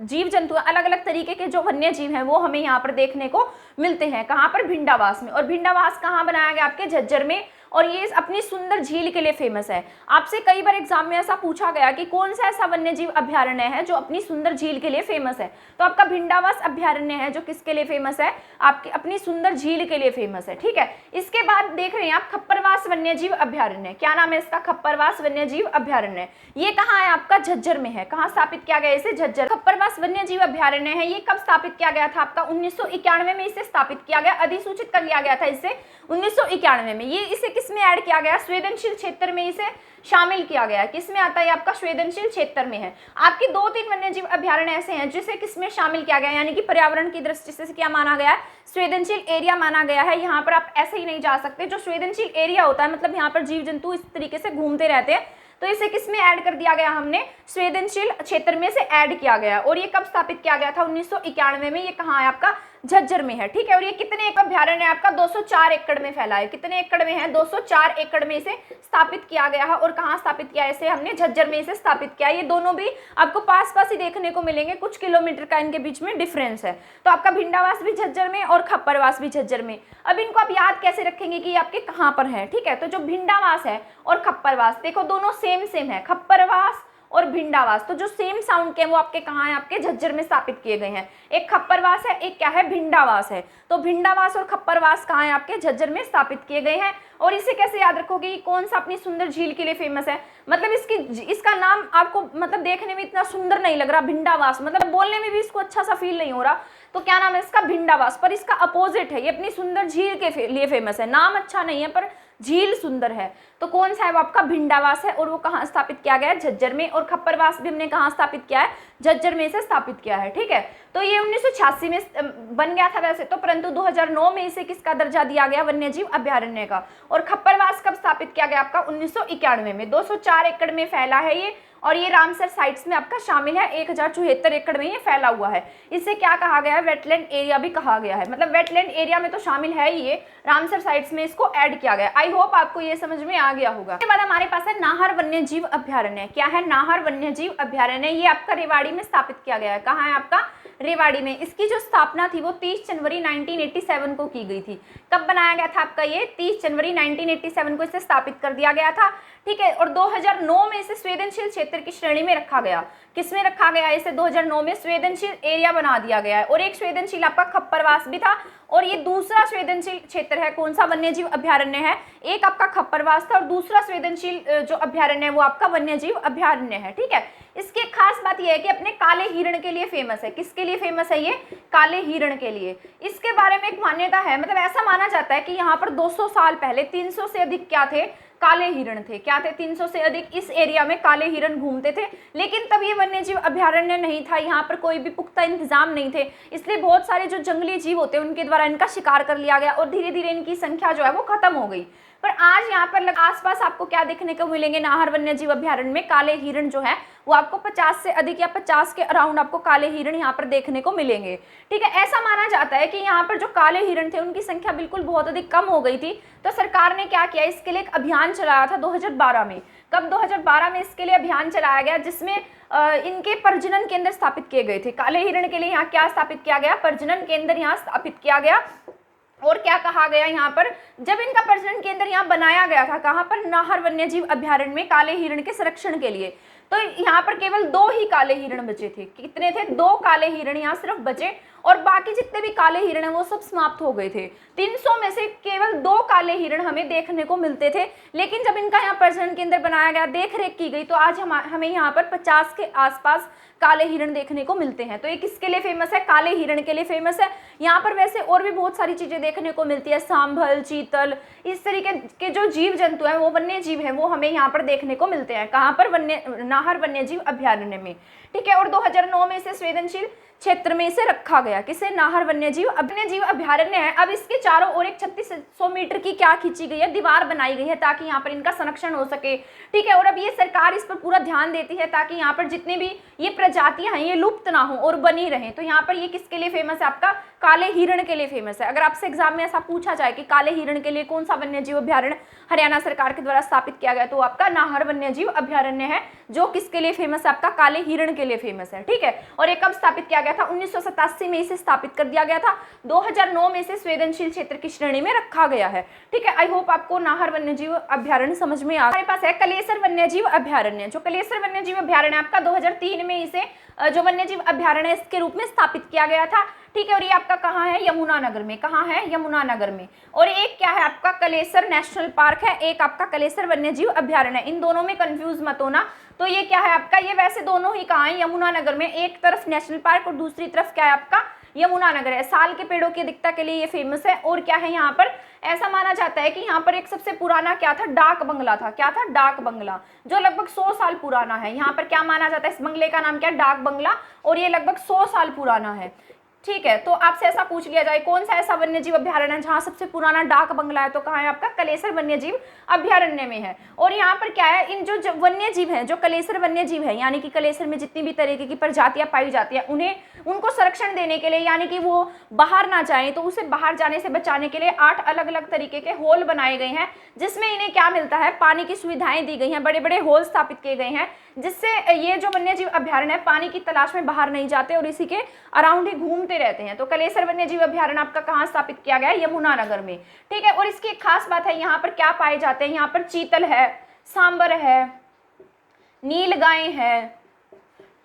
जीव जंतु अलग अलग तरीके के जो वन्य जीव हैं वो हमें यहाँ पर देखने को मिलते हैं। कहाँ पर? भिंडावास में। और भिंडावास कहाँ बनाया गया? आपके झज्जर में। और ये अपनी सुंदर झील के लिए फेमस है। आपसे कई बार एग्जाम में ऐसा पूछा गया कि कौन सा ऐसा वन्यजीव अभ्यारण्य है जो अपनी सुंदर झील के लिए फेमस है, तो आपका भिंडावास अभ्यारण्य है जो किसके लिए फेमस है? आपकी अपनी सुंदर झील के लिए फेमस है, ठीक है। इसके बाद देख रहे हैं आप खप्परवास वन्यजीव अभ्यारण्य। क्या नाम है इसका? खप्परवास वन्यजीव अभ्यारण्य। ये कहाँ है? आपका झज्जर में है। कहाँ स्थापित किया गया इसे? झज्जर। खप्परवास वन्यजीव अभ्यारण्य है, ये कब स्थापित किया गया था? आपका 1991 में इसे स्थापित किया गया, अधिसूचित कर लिया गया था इसे 1991 में। ये इसे किसमें ऐड किया गया? संवेदनशील क्षेत्र में इसे शामिल किया गया है। किसमें आता है? आपका संवेदनशील क्षेत्र में है। आपके 2-3 वन्यजीव अभ्यारण्य ऐसे हैं जिसे किसमें शामिल किया गया, यानी कि पर्यावरण की दृष्टि से क्या माना गया है? संवेदनशील एरिया माना गया है। यहाँ पर आप ऐसे ही नहीं जा सकते। जो संवेदनशील एरिया होता है मतलब यहाँ पर जीव जंतु इस तरीके से घूमते रहते हैं, तो इसे किसमें ऐड कर दिया गया? हमने संवेदनशील क्षेत्र में से ऐड किया गया। और ये कब स्थापित किया गया था? 1991 में। ये कहाँ है? आपका झज्जर में है, ठीक है। और ये कितने एकड़ अभ्यारण्य है? आपका 204 एकड़ में फैला है। कितने एकड़ में है? 204 एकड़ में इसे स्थापित किया गया है। और कहाँ स्थापित किया है इसे? हमने झज्जर में इसे स्थापित किया। ये दोनों भी आपको पास पास ही देखने को मिलेंगे, कुछ किलोमीटर का इनके बीच में डिफरेंस है। तो आपका भिंडावास भी झज्जर में और खप्परवास भी झज्जर में। अब इनको आप याद कैसे रखेंगे कि आपके कहाँ पर है, ठीक है। तो जो भिंडावास है और खप्परवास, देखो दोनों सेम है, खप्परवास और भिंडावास। तो जो सेम साउंड के वो आपके कहाँ है? आपके झज्जर में स्थापित किए गए हैं। एक खप्परवास है, एक क्या है? भिंडावास है। तो भिंडावास और खप्परवास कहाँ है? आपके झज्जर में स्थापित किए गए हैं। और इसे कैसे याद रखोगे? कौन सा अपनी सुंदर झील के लिए फेमस है? मतलब इसका नाम आपको मतलब देखने में इतना सुंदर नहीं लग रहा, भिंडावास, मतलब बोलने में भी इसको अच्छा सा फील नहीं हो रहा, तो क्या नाम है इसका? भिंडावास। पर इसका अपोजिट है, ये अपनी सुंदर झील के लिए फेमस है। नाम अच्छा नहीं है पर झील सुंदर है। तो कौन सा है? वो आपका भिंडावास है। और वो कहाँ स्थापित किया गया है? झज्जर में। और खप्परवास भी हमने कहाँ स्थापित किया है? झज्जर में इसे स्थापित किया है, ठीक है। तो ये 1986 में बन गया था वैसे तो, परंतु 2009 में इसे किसका दर्जा दिया गया? वन्यजीव अभ्यारण्य का। और खप्परवास कब स्थापित किया गया? आपका 1991 में। 204 एकड़ में फैला है ये। और ये रामसर साइट्स में आपका शामिल है, 1074 एकड़ में ये फैला हुआ है। इसे क्या कहा गया है? वेटलैंड एरिया भी कहा गया है। मतलब वेटलैंड एरिया में तो शामिल है ही, ये रामसर साइट्स में इसको ऐड किया गया। आई होप आपको ये समझ में आ गया होगा। इसके बाद हमारे पास है नाहर वन्यजीव अभ्यारण्य। क्या है? नाहर वन्यजीव अभ्यारण्य। ये आपका रेवाड़ी में स्थापित किया गया है। कहाँ है? आपका रेवाड़ी में। इसकी जो स्थापना थी वो 30 जनवरी 1987 को की गई थी। कब बनाया गया था आपका? ये 30 जनवरी 1987 को इसे स्थापित कर दिया गया था, ठीक है। और 2009 में इसे संवेदनशील क्षेत्र की श्रेणी में रखा गया। किसमें रखा गया? इसे 2009 में संवेदनशील एरिया बना दिया गया है। और एक संवेदनशील आपका खप्परवास भी था, और ये दूसरा संवेदनशील क्षेत्र है। कौन सा वन्यजीव अभ्यारण्य है? एक आपका खप्परवास था और दूसरा संवेदनशील जो अभ्यारण्य है वो आपका वन्यजीव अभ्यारण्य है, ठीक है। इसकी एक खास बात यह है कि अपने काले हिरण के लिए फेमस है। किसके लिए फेमस है ये? काले हिरण के लिए। इसके बारे में एक मान्यता है, मतलब ऐसा माना जाता है कि यहाँ पर 200 साल पहले 300 से अधिक क्या थे? काले हिरण थे। क्या थे? 300 से अधिक इस एरिया में काले हिरण घूमते थे। लेकिन तब ये वन्यजीव अभ्यारण्य नहीं था, यहाँ पर कोई भी पुख्ता इंतजाम नहीं थे, इसलिए बहुत सारे जो जंगली जीव होते हैं उनके द्वारा इनका शिकार कर लिया गया और धीरे धीरे इनकी संख्या जो है वो खत्म हो गई। पर आज यहाँ पर आसपास आपको क्या देखने को मिलेंगे? नाहर वन्यजीव अभ्यारण्य में काले हिरण जो है वो आपको 50 से अधिक या 50 के अराउंड आपको काले हिरण यहाँ पर देखने को मिलेंगे, ठीक है। ऐसा माना जाता है कि यहाँ पर जो काले हिरण थे उनकी संख्या बिल्कुल बहुत अधिक कम हो गई थी, तो सरकार ने क्या किया? इसके लिए एक अभियान चलाया था 2012 में। कब? 2012 में इसके लिए अभियान चलाया गया, जिसमें इनके प्रजनन केंद्र स्थापित किए गए थे। काले हिरण के लिए यहाँ क्या स्थापित किया गया? प्रजनन केंद्र यहाँ स्थापित किया गया। और क्या कहा गया यहाँ पर? जब इनका प्रजनन केंद्र यहाँ बनाया गया था, कहाँ पर? नाहर वन्यजीव अभ्यारण्य में काले हिरण के संरक्षण के लिए। तो यहाँ पर केवल 2 ही काले हिरण बचे थे। कितने थे? 2 काले हिरण यहाँ सिर्फ बचे, और बाकी जितने भी काले हिरण हैं वो सब समाप्त हो गए थे। 300 में से केवल 2 काले हिरण हमें देखने को मिलते थे, लेकिन जब इनका यहाँ प्रजनन केंद्र बनाया गया, देख रेख की गई, तो आज हमें यहाँ पर 50 के आसपास काले हिरण देखने को मिलते हैं। तो ये किसके लिए फेमस है? काले हिरण के लिए फेमस है। यहाँ पर वैसे और भी बहुत सारी चीजें देखने को मिलती है, सांभल, चीतल, इस तरीके के जो जीव जंतु हैं, वो वन्य जीव हैं, वो हमें यहाँ पर देखने को मिलते हैं। कहाँ पर? नाहर वन्य जीव अभ्यारण्य में, ठीक है। और 2009 में इसे संवेदनशील क्षेत्र में इसे रखा गया। किसे? नाहर वन्य जीव अभ्यारण्य है। अब इसके चारों ओर एक 3600 मीटर की क्या खींची गई है? दीवार बनाई गई है, ताकि यहाँ पर इनका संरक्षण हो सके, ठीक है। और अब ये सरकार इस पर पूरा ध्यान देती है, ताकि यहाँ पर जितने भी ये प्रजातियां हैं ये लुप्त ना हो और बनी रहें। तो यहाँ पर ये किसके लिए फेमस है? आपका काले हिरण के लिए फेमस है। अगर आपसे एग्जाम में ऐसा पूछा जाए कि काले हिरण के लिए कौन सा वन्य जीव अभ्यारण्य हरियाणा सरकार के द्वारा स्थापित किया गया, तो आपका नाहर वन्य जीव अभ्यारण्य है, जो किसके लिए फेमस है? आपका काले हिरण के लिए फेमस है, ठीक है। और ये कब स्थापित किया गया था? 1987 में इसे स्थापित कर दिया गया था। 2009 में इसे संवेदनशील क्षेत्र की श्रेणी में रखा गया है, ठीक है। आई होप आपको नाहर वन्य जीव अभ्यारण्य समझ में आ। हमारे पास है कलेसर वन्य जीव अभ्यारण्य। जो कलेसर वन्य जीव अभ्यारण्य आपका 2003 में इसे जो वन्य जीव अभ्यारण्य इसके रूप में स्थापित किया गया था, ठीक है। और ये आपका कहाँ है? यमुनानगर में। कहाँ है? यमुनानगर में। और एक क्या है? आपका कलेसर नेशनल पार्क है, एक आपका कलेसर वन्य जीव अभ्यारण्य है। इन दोनों में कंफ्यूज मत होना। तो ये क्या है आपका? ये वैसे दोनों ही कहाँ है? यमुनानगर में। एक तरफ नेशनल पार्क और दूसरी तरफ क्या है आपका? यमुनानगर है। साल के पेड़ों की अधिकता के लिए ये फेमस है। और क्या है यहाँ पर? ऐसा माना जाता है कि यहाँ पर एक सबसे पुराना क्या था? डाक बंगला था। क्या था? डाक बंगला, जो लगभग 100 साल पुराना है। यहाँ पर क्या माना जाता है? इस बंगले का नाम क्या है? डाक बंगला, और ये लगभग 100 साल पुराना है, ठीक है। तो आपसे ऐसा पूछ लिया जाए कौन सा ऐसा वन्य जीव अभ्यारण्य है जहाँ सबसे पुराना डाक बंगला है, तो कहाँ है? आपका कलेसर वन्य जीव अभ्यारण्य में है। और यहाँ पर क्या है? इन जो वन्य जीव हैं, जो कलेसर वन्य जीव है, यानी कि कलेसर में जितनी भी तरीके की प्रजातियां पाई जाती है, उनको संरक्षण देने के लिए, यानी कि वो बाहर ना जाए, तो उसे बाहर जाने से बचाने के लिए 8 अलग अलग तरीके के होल बनाए गए हैं, जिसमें इन्हें क्या मिलता है? पानी की सुविधाएं दी गई हैं। बड़े बड़े होल स्थापित किए गए हैं, जिससे ये जो वन्य जीव अभ्यारण्य है पानी की तलाश में बाहर नहीं जाते और इसी के अराउंड ही घूमते रहते हैं। तो कलेसर वन्य जीव अभ्यारण्य आपका कहाँ स्थापित किया गया है? यमुनानगर में, ठीक है। और इसकी एक खास बात है, यहाँ पर क्या पाए जाते हैं? यहाँ पर चीतल है, सांबर है, नील गाय है,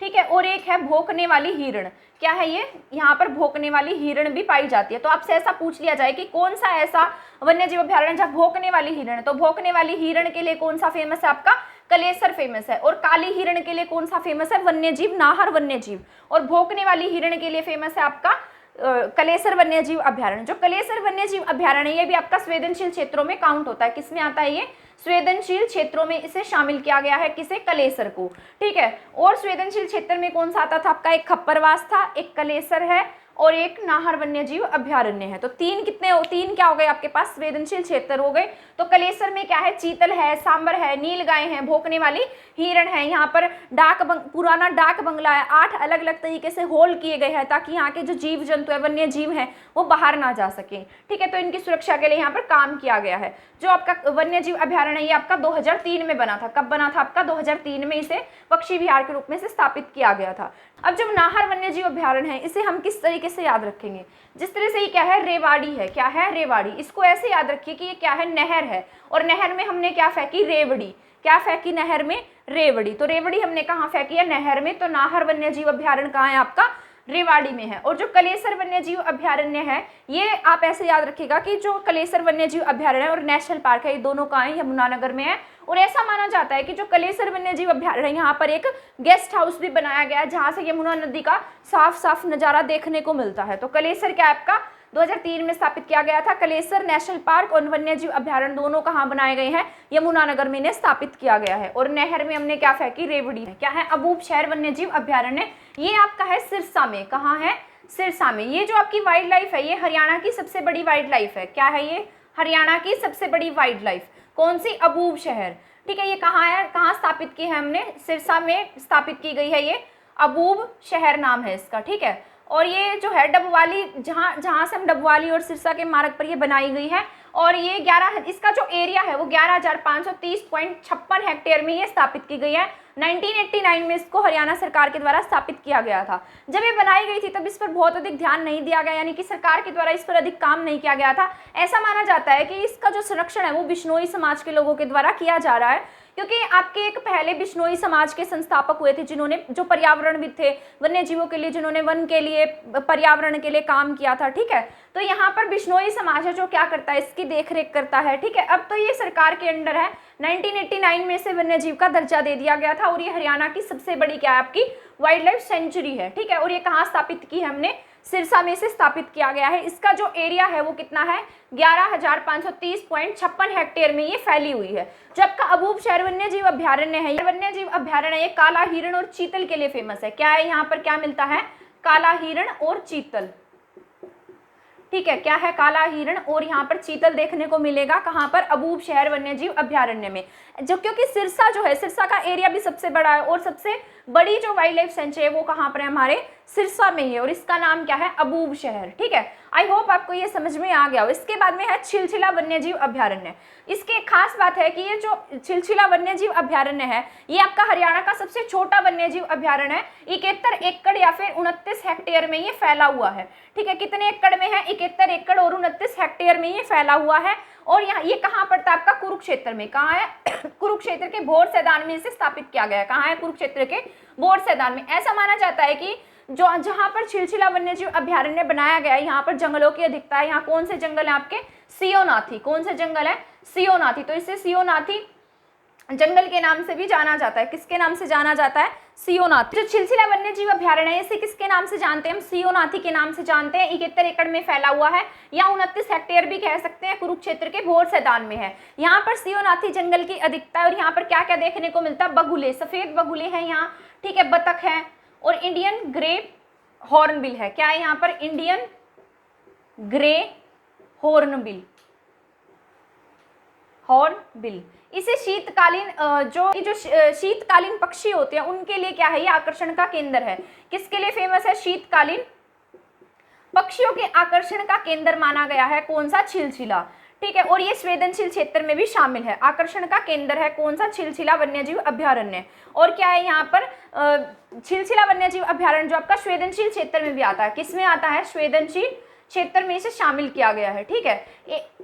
ठीक है। और एक है भौंकने वाली हिरण। क्या है ये? यहाँ पर भौंकने वाली हिरण भी पाई जाती है। तो आपसे ऐसा पूछ लिया जाए कि कौन सा ऐसा वन्य जीव अभ्यारण्य जहाँ भौंकने वाली हिरण है, तो भौंकने वाली हिरण के लिए कौन सा फेमस है? आपका कलेसर फेमस है। और काली हिरण के लिए कौन सा फेमस है? वन्य जीव नाहर वन्य जीव। और भौंकने वाली हिरण के लिए फेमस है आपका कलेसर वन्य जीव अभ्यारण्य। जो कलेसर वन्य जीव अभ्यारण्य ये भी आपका संवेदनशील क्षेत्रों में काउंट होता है। किसमें आता है ये? संवेदनशील क्षेत्रों में इसे शामिल किया गया है। किसे? कलेसर को, ठीक है। और संवेदनशील क्षेत्र में कौन सा आता था? आपका एक खप्परवास था, एक कलेसर है और एक नाहर वन्य जीव अभ्यारण्य है। तो तीन क्या हो गए आपके पास? संवेदनशील क्षेत्र हो गए। तो कलेसर में क्या है? चीतल है, सांबर है, नील गाय है, भौंकने वाली हिरण है। यहाँ पर पुराना डाक बंगला है। 8 अलग अलग तरीके से होल किए गए हैं, ताकि यहाँ के जो जीव जंतु है, वन्य जीव है, वो बाहर ना जा सके, ठीक है। तो इनकी सुरक्षा के लिए यहाँ पर काम किया गया है। जो आपका वन्य जीव अभ्यारण्य ये आपका 2003 में बना था। कब बना था? आपका 2003 में इसे पक्षी विहार के रूप में से स्थापित किया गया था। अब जब नाहर वन्य जीव अभ्यारण्य है, इसे हम किस तरीके से याद रखेंगे? जिस तरह से ये क्या है? रेवाड़ी है। क्या है? रेवाड़ी। इसको ऐसे याद रखिए कि ये क्या है? नहर है, और नहर में हमने क्या फेंकी? रेवड़ी। क्या फेंकी? नहर में रेवड़ी। तो रेवड़ी हमने कहाँ फेंकी है? नहर में। तो नाहर वन्य जीव अभ्यारण्य कहाँ है? आपका रेवाड़ी में है। और जो कलेसर वन्य जीव अभ्यारण्य है, ये आप ऐसे याद रखिएगा कि जो कलेसर वन्य जीव अभ्यारण्य और नेशनल पार्क है, ये दोनों कहाँ है? यमुनानगर में है। और ऐसा माना जाता है कि जो कलेसर वन्य जीव अभ्यारण्य, यहाँ पर एक गेस्ट हाउस भी बनाया गया है, जहाँ से यमुना नदी का साफ साफ नजारा देखने को मिलता है। तो कलेसर क्या है? आपका 2003 में स्थापित किया गया था। कलेसर नेशनल पार्क और वन्य जीव अभ्यारण्य दोनों कहाँ बनाए गए हैं? यमुनानगर में इन्हें स्थापित किया गया है। और नहर में हमने क्या फेंकी? रेवड़ी है। क्या है? अबूब शहर वन्य जीव अभ्यारण्य, ये आपका है सिरसा में। कहाँ है? सिरसा में। ये जो आपकी वाइल्ड लाइफ है, ये हरियाणा की सबसे बड़ी वाइल्ड लाइफ है। क्या है ये? हरियाणा की सबसे बड़ी वाइल्ड लाइफ। कौन सी? अबूब शहर, ठीक है। ये कहाँ है? कहाँ स्थापित की है हमने? सिरसा में स्थापित की गई है। ये अबूब शहर नाम है इसका, ठीक है। और ये जो है डबवाली, जहाँ से हम डबवाली और सिरसा के मार्ग पर ये बनाई गई है। और ये 11, इसका जो एरिया है वो 11,530.56 हेक्टेयर में ये स्थापित की गई है। 1989 में इसको हरियाणा सरकार के द्वारा स्थापित किया गया था। जब ये बनाई गई थी तब इस पर बहुत अधिक ध्यान नहीं दिया गया, यानी कि सरकार के द्वारा इस पर अधिक काम नहीं किया गया था। ऐसा माना जाता है कि इसका जो संरक्षण है वो बिश्नोई समाज के लोगों के द्वारा किया जा रहा है, क्योंकि आपके एक पहले बिश्नोई समाज के संस्थापक हुए थे, जिन्होंने जो पर्यावरणविद थे, वन्य जीवों के लिए, जिन्होंने वन के लिए, पर्यावरण के लिए काम किया था। ठीक है, तो यहाँ पर बिश्नोई समाज है जो क्या करता है, इसकी देखरेख करता है। ठीक है, अब तो ये सरकार के अंडर है। 1989 में से वन्य जीव का दर्जा दे दिया गया था और ये हरियाणा की सबसे बड़ी क्या है, आपकी वाइल्ड लाइफ सेंचुरी है। ठीक है, और ये कहाँ स्थापित की है हमने, सिरसा में से स्थापित किया गया है। इसका जो एरिया है वो कितना है, 11,530.56 हेक्टेयर में ये फैली हुई है। जो आपका अबूब शहर वन्य जीव अभ्यारण्य है, ये वन्य जीव अभ्यारण्य ये काला हिरण और चीतल के लिए फेमस है। क्या है, यहाँ पर क्या मिलता है, काला हिरण और चीतल। ठीक है, क्या है, काला हिरण और यहाँ पर चीतल देखने को मिलेगा। कहाँ पर, अबूब शहर वन्य जीव अभ्यारण्य में। जो क्योंकि सिरसा जो है, सिरसा का एरिया भी सबसे बड़ा है और सबसे बड़ी जो वाइल्ड लाइफ सेंचुरी है वो कहाँ पर है, हमारे सिरसा में ही है और इसका नाम क्या है, अबूब शहर। ठीक है, आई होप आपको ये समझ में आ गया हो। इसके बाद में है छिलछिला वन्यजीव अभ्यारण्य। इसकी एक खास बात है कि ये जो छिलछिला वन्यजीव अभ्यारण्य है ये आपका हरियाणा का सबसे छोटा वन्यजीव अभ्यारण्य है। 71 एकड़ या फिर 29 हेक्टेयर में ये फैला हुआ है। ठीक है, कितने एकड़ में है, 71 एकड़ और 29 हेक्टेयर में ये फैला हुआ है। और यहाँ ये कहाँ पड़ता है, आपका कुरुक्षेत्र में। कहाँ है, कुरुक्षेत्र के भोर मैदान में इसे स्थापित किया गया है। कहाँ है, कुरुक्षेत्र के भोर मैदान में। ऐसा माना जाता है कि जो जहाँ पर छिलछिला वन्यजीव अभ्यारण्य बनाया गया है, यहाँ पर जंगलों की अधिकता है। यहाँ कौन से जंगल है आपके, सियोनाथी। कौन से जंगल है, सियोनाथी। तो इसे सियोनाथी जंगल के नाम से भी जाना जाता है। किसके नाम से जाना जाता है, सियोनाथी। जो छिलछिला वन्यजीव अभ्यारण्य है इसे किसके नाम से जानते हैं, हम सियोनाथी के नाम से जानते हैं। 71 एकड़ में फैला हुआ है या 29 हेक्टेयर भी कह सकते हैं, कुरुक्षेत्र के भोर मैदान में है। यहाँ पर सियोनाथी जंगल की अधिकता है और यहाँ पर क्या क्या देखने को मिलता है, बगुले, सफेद बगुले हैं यहाँ। ठीक है, बतख है और इंडियन ग्रे हॉर्नबिल है। क्या है यहाँ पर, इंडियन ग्रे हॉर्नबिल, हॉर्नबिल। इसे शीतकालीन जो शीतकालीन पक्षी होते हैं उनके लिए क्या है, ये आकर्षण का केंद्र है। किसके लिए फेमस है, शीतकालीन पक्षियों के आकर्षण का केंद्र माना गया है। कौन सा, छिलछिला। ठीक है, और ये संवेदनशील क्षेत्र में भी शामिल है। आकर्षण का केंद्र है कौन सा, छिलछिला वन्यजीव अभ्यारण्य। और क्या है यहाँ पर, छिलछिला वन्यजीव अभ्यारण्य जो आपका संवेदनशील क्षेत्र में भी आता है। किसमें आता है, संवेदनशील क्षेत्र में इसे शामिल किया गया है। ठीक है,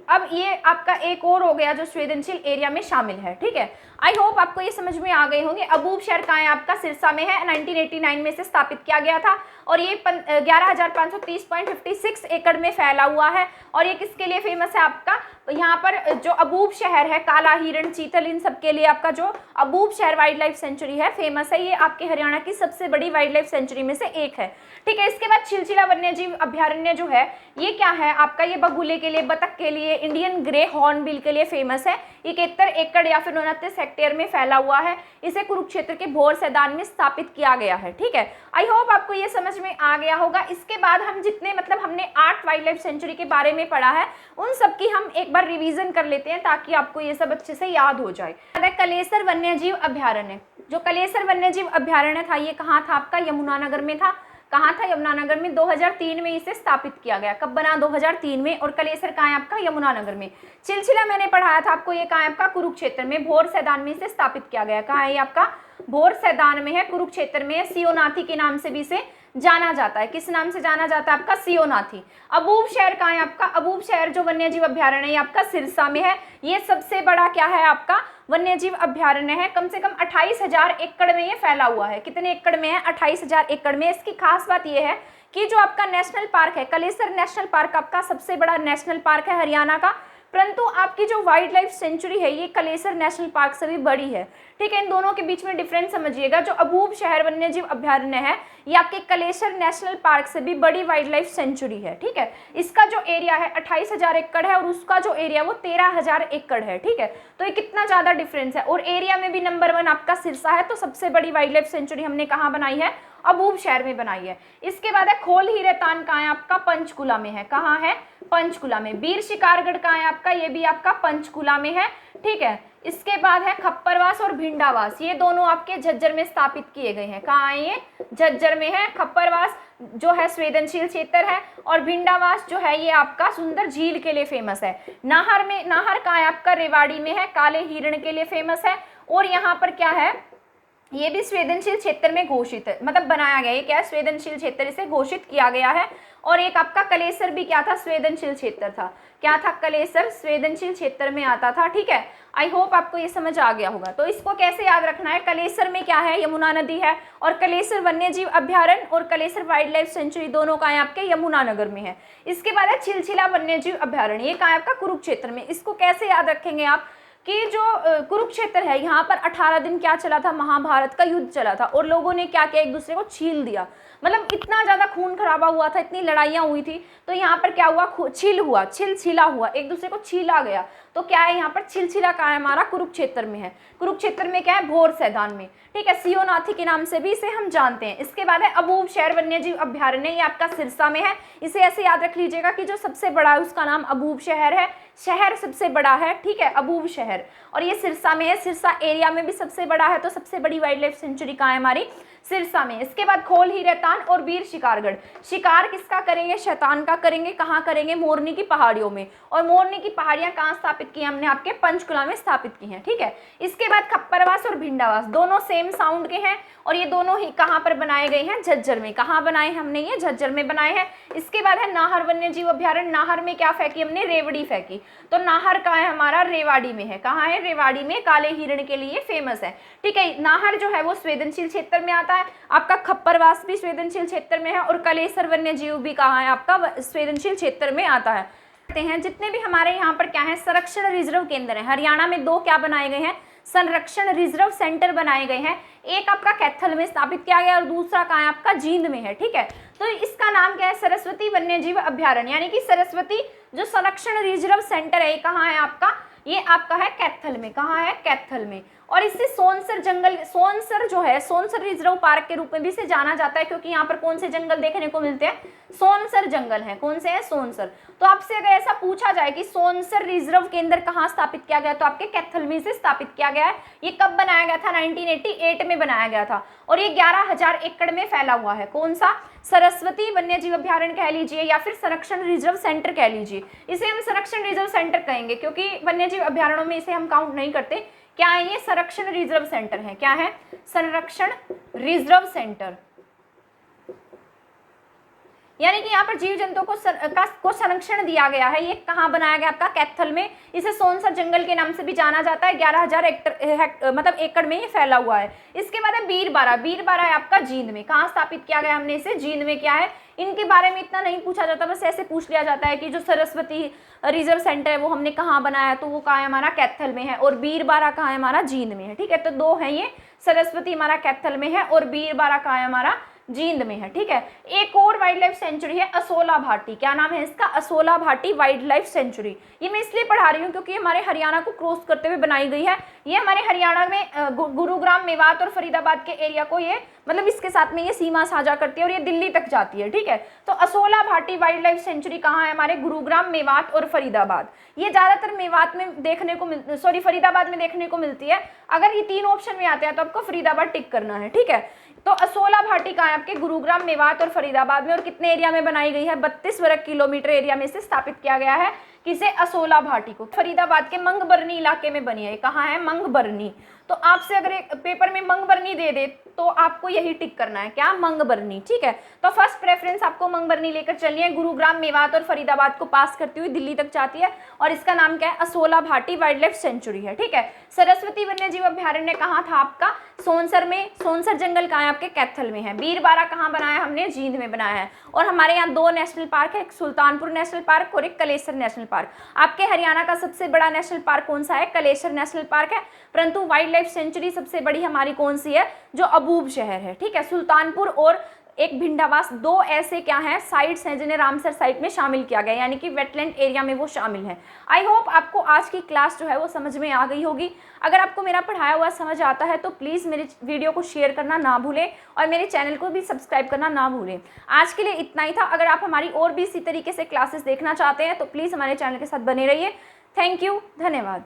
अब ये आपका एक और हो गया जो संवेदनशील एरिया में शामिल है। ठीक है, आई होप आपको ये समझ में आ गए होंगे। अबूब शहर कहाँ है, आपका सिरसा में है। 1989 में से स्थापित किया गया था और ये 11,530.56 एकड़ में फैला हुआ है। और ये किसके लिए फेमस है, आपका यहाँ पर जो अबूब शहर है, काला हिरण, चीतल, इन सब के लिए आपका जो अबूब शहर वाइल्ड लाइफ सेंचुरी है फेमस है। ये आपके हरियाणा की सबसे बड़ी वाइल्ड लाइफ सेंचुरी में से एक है। ठीक है, इसके बाद छिलछिला वन्यजीव अभ्यारण्य जो है ये क्या है आपका, ये बगुले के लिए, बतख के लिए, इंडियन ग्रे हॉर्नबिल के लिए फेमस है। 71 एकड़ या फिर 29 हेक्टेयर में फैला हुआ है। इसे कुरुक्षेत्र के भोर मैदान में स्थापित किया गया है। ठीक है, आई होप आपको ये समझ में आ गया होगा। इसके बाद हम जितने हमने 8 वाइल्ड लाइफ सेंचुरी के बारे में पढ़ा है उन सब की हम एक बार रिवीजन कर लेते हैं ताकि आपको ये सब अच्छे से याद हो जाए। कलेसर वन्यजीव अभ्यारण्य, जो कलेसर वन्यजीव अभ्यारण्य था ये कहाँ था आपका, यमुनानगर में था। कहाँ था, यमुनानगर में। 2003 में इसे स्थापित किया गया। कब बना, 2003 में। और कलेसर कहाँ है आपका, यमुनानगर में। छिलछिला मैंने पढ़ाया था आपको, ये कहाँ है आपका, कुरुक्षेत्र में, भोर मैदान में इसे स्थापित किया गया। कहाँ है ये आपका, भोर मैदान में है, कुरुक्षेत्र में है। सियोनाथी के नाम से भी इसे जाना जाता है। किस नाम से जाना जाता है आपका, सियोनाथी। अबूब शहर कहाँ है आपका, अबूब शहर जो वन्यजीव अभ्यारण्य है आपका सिरसा में है। ये सबसे बड़ा क्या है आपका, वन्यजीव अभ्यारण्य है। कम से कम 28,000 एकड़ में ये फैला हुआ है। कितने एकड़ में है, 28,000 एकड़ में। इसकी खास बात ये है कि जो आपका नेशनल पार्क है, कलेसर नेशनल पार्क आपका सबसे बड़ा नेशनल पार्क है हरियाणा का, परंतु आपकी जो वाइल्ड लाइफ सेंचुरी है ये कलेसर नेशनल पार्क से भी बड़ी है। ठीक है, इन दोनों के बीच में डिफरेंस समझिएगा। जो अबूब शहर वन्यजीव अभ्यारण्य है ये आपके कलेसर नेशनल पार्क से भी बड़ी वाइल्ड लाइफ सेंचुरी है। ठीक है, इसका जो एरिया है 28,000 एकड़ है और उसका जो एरिया वो 13,000 एकड़ है। ठीक है, तो ये कितना ज्यादा डिफरेंस है। और एरिया में भी नंबर 1 आपका सिरसा है। तो सबसे बड़ी वाइल्ड लाइफ सेंचुरी हमने कहाँ बनाई है, अबूब शहर में बनाई है। इसके बाद है खोल हीरेतान कहाँ है आपका, पंचकुला में है। कहाँ है, पंचकुला में। वीर शिकारगढ़ कहाँ है आपका, ये भी आपका पंचकुला में है। ठीक है, इसके बाद है खप्परवास और भिंडावास, ये दोनों आपके झज्जर में स्थापित किए गए हैं। कहाँ है ये, झज्जर में है। खप्परवास जो है संवेदनशील क्षेत्र है और भिंडावास जो है ये आपका सुंदर झील के लिए फेमस है। नाहर में, नाहर कहाँ है आपका, रेवाड़ी में है, काले हिरण के लिए फेमस है। और यहाँ पर क्या है, ये भी संवेदनशील क्षेत्र में घोषित है, मतलब बनाया गया, ये क्या है, संवेदनशील क्षेत्र, इसे घोषित किया गया है। और एक आपका कलेसर भी क्या था, संवेदनशील क्षेत्र था। क्या था, कलेसर संवेदनशील क्षेत्र में आता था। ठीक है, आई होप आपको ये समझ आ गया होगा। तो इसको कैसे याद रखना है, कलेसर में क्या है, यमुना नदी है, और कलेसर वन्यजीव अभ्यारण्य और कलेसर वाइल्ड लाइफ सेंचुरी दोनों का है आपके यमुना नगर में है। इसके बाद है चिलचिला वन्यजीव अभ्यारण्य, ये कहाँ है आपका, कुरुक्षेत्र में। इसको कैसे याद रखेंगे आप कि जो कुरुक्षेत्र है, यहाँ पर 18 दिन क्या चला था, महाभारत का युद्ध चला था, और लोगों ने क्या किया, एक दूसरे को छील दिया, मतलब इतना ज्यादा खून खराबा हुआ था, इतनी लड़ाइयाँ हुई थी। तो यहाँ पर क्या हुआ, छिला हुआ, एक दूसरे को छीला गया। तो क्या है यहाँ पर, छिलछिला कहाँ है हमारा, कुरुक्षेत्र में है। कुरुक्षेत्र में क्या है, भोर सैदान में। ठीक है, सियोनाथी के नाम से भी इसे हम जानते हैं। इसके बाद है अबूब शहर वन्यजीव अभ्यारण्य, ये आपका सिरसा में है। इसे ऐसे याद रख लीजिएगा कि जो सबसे बड़ा है उसका नाम अबूब शहर है, शहर सबसे बड़ा है। ठीक है, अबूब शहर, और ये सिरसा में है। सिरसा एरिया में भी सबसे बड़ा है, तो सबसे बड़ी वाइल्ड लाइफ सेंचुरी कहाँ है हमारी, सिरसा में। इसके बाद खोल ही रेतान और वीर शिकारगढ़, शिकार किसका करेंगे, शैतान का करेंगे। कहाँ करेंगे, मोरनी की पहाड़ियों में। और मोरनी की पहाड़ियां कहाँ स्थापित की हमने, आपके पंचकुला में स्थापित की हैं। ठीक है, इसके बाद खप्परवास और भिंडावास, दोनों सेम साउंड के हैं, और ये दोनों ही कहाँ पर बनाए गए हैं, झज्जर में। कहाँ बनाए हमने, ये झज्जर में बनाए हैं। इसके बाद है नाहर वन्यजीव अभ्यारण्य, नाहर में क्या फेंकी हमने, रेवड़ी फेंकी। तो नाहर कहाँ है हमारा, रेवाड़ी में है। कहाँ है, रेवाड़ी में, काले हिरण के लिए फेमस है। ठीक है, नाहर जो है वो संवेदनशील क्षेत्र में आता है। आपका खप्परवास भी संवेदनशील क्षेत्र में है, और कलेसर वन्यजीव भी कहाँ है आपका, संवेदनशील क्षेत्र में आता है। हैं जितने भी हमारे यहाँ पर क्या है, संरक्षण रिजर्व केंद्र है। हरियाणा में 2 क्या बनाए गए हैं, संरक्षण रिजर्व सेंटर बनाए गए हैं। एक आपका कैथल में स्थापित किया गया, और दूसरा कहाँ है आपका, जींद में है। ठीक है, तो इसका नाम क्या है, सरस्वती वन्यजीव अभ्यारण्य, यानी कि सरस्वती जो संरक्षण रिजर्व सेंटर है, कहाँ है आपका, ये आपका है कैथल में। कहाँ है, कैथल में। और इसे सोनसर जंगल, सोनसर जो है, सोनसर रिजर्व पार्क के रूप में भी इसे जाना जाता है, क्योंकि यहाँ पर कौन से जंगल देखने को मिलते हैं, सोनसर जंगल है। कौन से हैं, सोनसर। तो आपसे अगर ऐसा पूछा जाए कि सोनसर रिजर्व केंद्र कहाँ स्थापित किया गया, तो आपके कैथल में से स्थापित किया गया है। ये कब बनाया गया था, 1988 में बनाया गया था, और ये 11,000 एकड़ में फैला हुआ है। कौन सा, सरस्वती वन्यजीव अभ्यारण्य कह लीजिए, या फिर संरक्षण रिजर्व सेंटर कह लीजिए। इसे हम संरक्षण रिजर्व सेंटर कहेंगे, क्योंकि वन्यजीव अभ्यारण्यों में इसे हम काउंट नहीं करते। क्या है ये, संरक्षण रिजर्व सेंटर है। क्या है, संरक्षण रिजर्व सेंटर, यानी कि यहाँ पर जीव जंतुओं को संरक्षण दिया गया है। ये कहाँ बनाया गया आपका, कैथल में। इसे सोनसर जंगल के नाम से भी जाना जाता है। 11,000 मतलब एकड़ में ये फैला हुआ है। इसके बाद है बीरबारा, बीरबारा है आपका जींद में। कहाँ स्थापित किया गया हमने इसे, जींद में। क्या है, इनके बारे में इतना नहीं पूछा जाता, बस ऐसे पूछ लिया जाता है कि जो सरस्वती रिजर्व सेंटर है वो हमने कहाँ बनाया है, तो वो कहाँ है हमारा, कैथल में है, और बीरबारा कहाँ है हमारा, जींद में है। ठीक है, तो 2 है ये, सरस्वती हमारा कैथल में है, और बीरबारा कहाँ है हमारा, जींद में है। ठीक है, एक और वाइल्ड लाइफ सेंचुरी है असोला भाटी। क्या नाम है इसका, Asola Bhati wild life sanctuary. ये मैं इसलिए पढ़ा रही हूँ क्योंकि हमारे हरियाणा को क्रॉस करते हुए बनाई गई है। ये हमारे हरियाणा में गुरुग्राम, मेवात और फरीदाबाद के एरिया को ये, मतलब इसके साथ में ये सीमा साझा करती है, और ये दिल्ली तक जाती है। ठीक है, तो Asola Bhati wild life sanctuary कहाँ है हमारे, गुरुग्राम, मेवात और फरीदाबाद। ये ज्यादातर मेवात में देखने को फरीदाबाद में देखने को मिलती है। अगर ये 3 ऑप्शन में आते हैं तो आपको फरीदाबाद टिक करना है। ठीक है, तो असोला भाटी कहाँ है आपके, गुरुग्राम, मेवात और फरीदाबाद में। और कितने एरिया में बनाई गई है, 32 वर्ग किलोमीटर एरिया में से स्थापित किया गया है। किसे, असोला भाटी को। फरीदाबाद के मंगबरनी इलाके में बनी है। कहाँ है, मंगबरनी। तो आपसे अगर एक पेपर में मंगबरनी दे दे तो आपको यही टिक करना है, क्या, मंगबरनी। ठीक है, तो फर्स्ट प्रेफरेंस आपको मंगबरनी लेकर चलनी है। गुरुग्राम, मेवात और फरीदाबाद को पास करती हुई दिल्ली तक जाती है, और इसका नाम क्या है, Asola Bhati wild life sanctuary है। ठीक है, सरस्वती वन्यजीव अभ्यारण्य कहाँ था आपका, सोनसर में। सोनसर जंगल कहाँ है आपके, कैथल में है। बीरबारा कहाँ बनाया हमने, जींद में बनाया है। और हमारे यहाँ 2 नेशनल पार्क है, एक सुल्तानपुर नेशनल पार्क और एक कलेसर नेशनल पार्क। आपके हरियाणा का सबसे बड़ा नेशनल पार्क कौन सा है, कलेसर नेशनल पार्क है। परंतु वाइल्ड लाइफ सेंचुरी सबसे बड़ी हमारी कौन सी है, जो अबूब शहर है। ठीक है, सुल्तानपुर और एक भिंडावास, 2 ऐसे क्या हैं, साइट्स हैं जिन्हें रामसर साइट में शामिल किया गया, यानी कि वेटलैंड एरिया में वो शामिल है। आई होप आपको आज की क्लास जो है वो समझ में आ गई होगी। अगर आपको मेरा पढ़ाया हुआ समझ आता है तो प्लीज़ मेरे वीडियो को शेयर करना ना भूलें, और मेरे चैनल को भी सब्सक्राइब करना ना भूलें। आज के लिए इतना ही था। अगर आप हमारी और भी इसी तरीके से क्लासेस देखना चाहते हैं तो प्लीज़ हमारे चैनल के साथ बने रहिए। थैंक यू, धन्यवाद।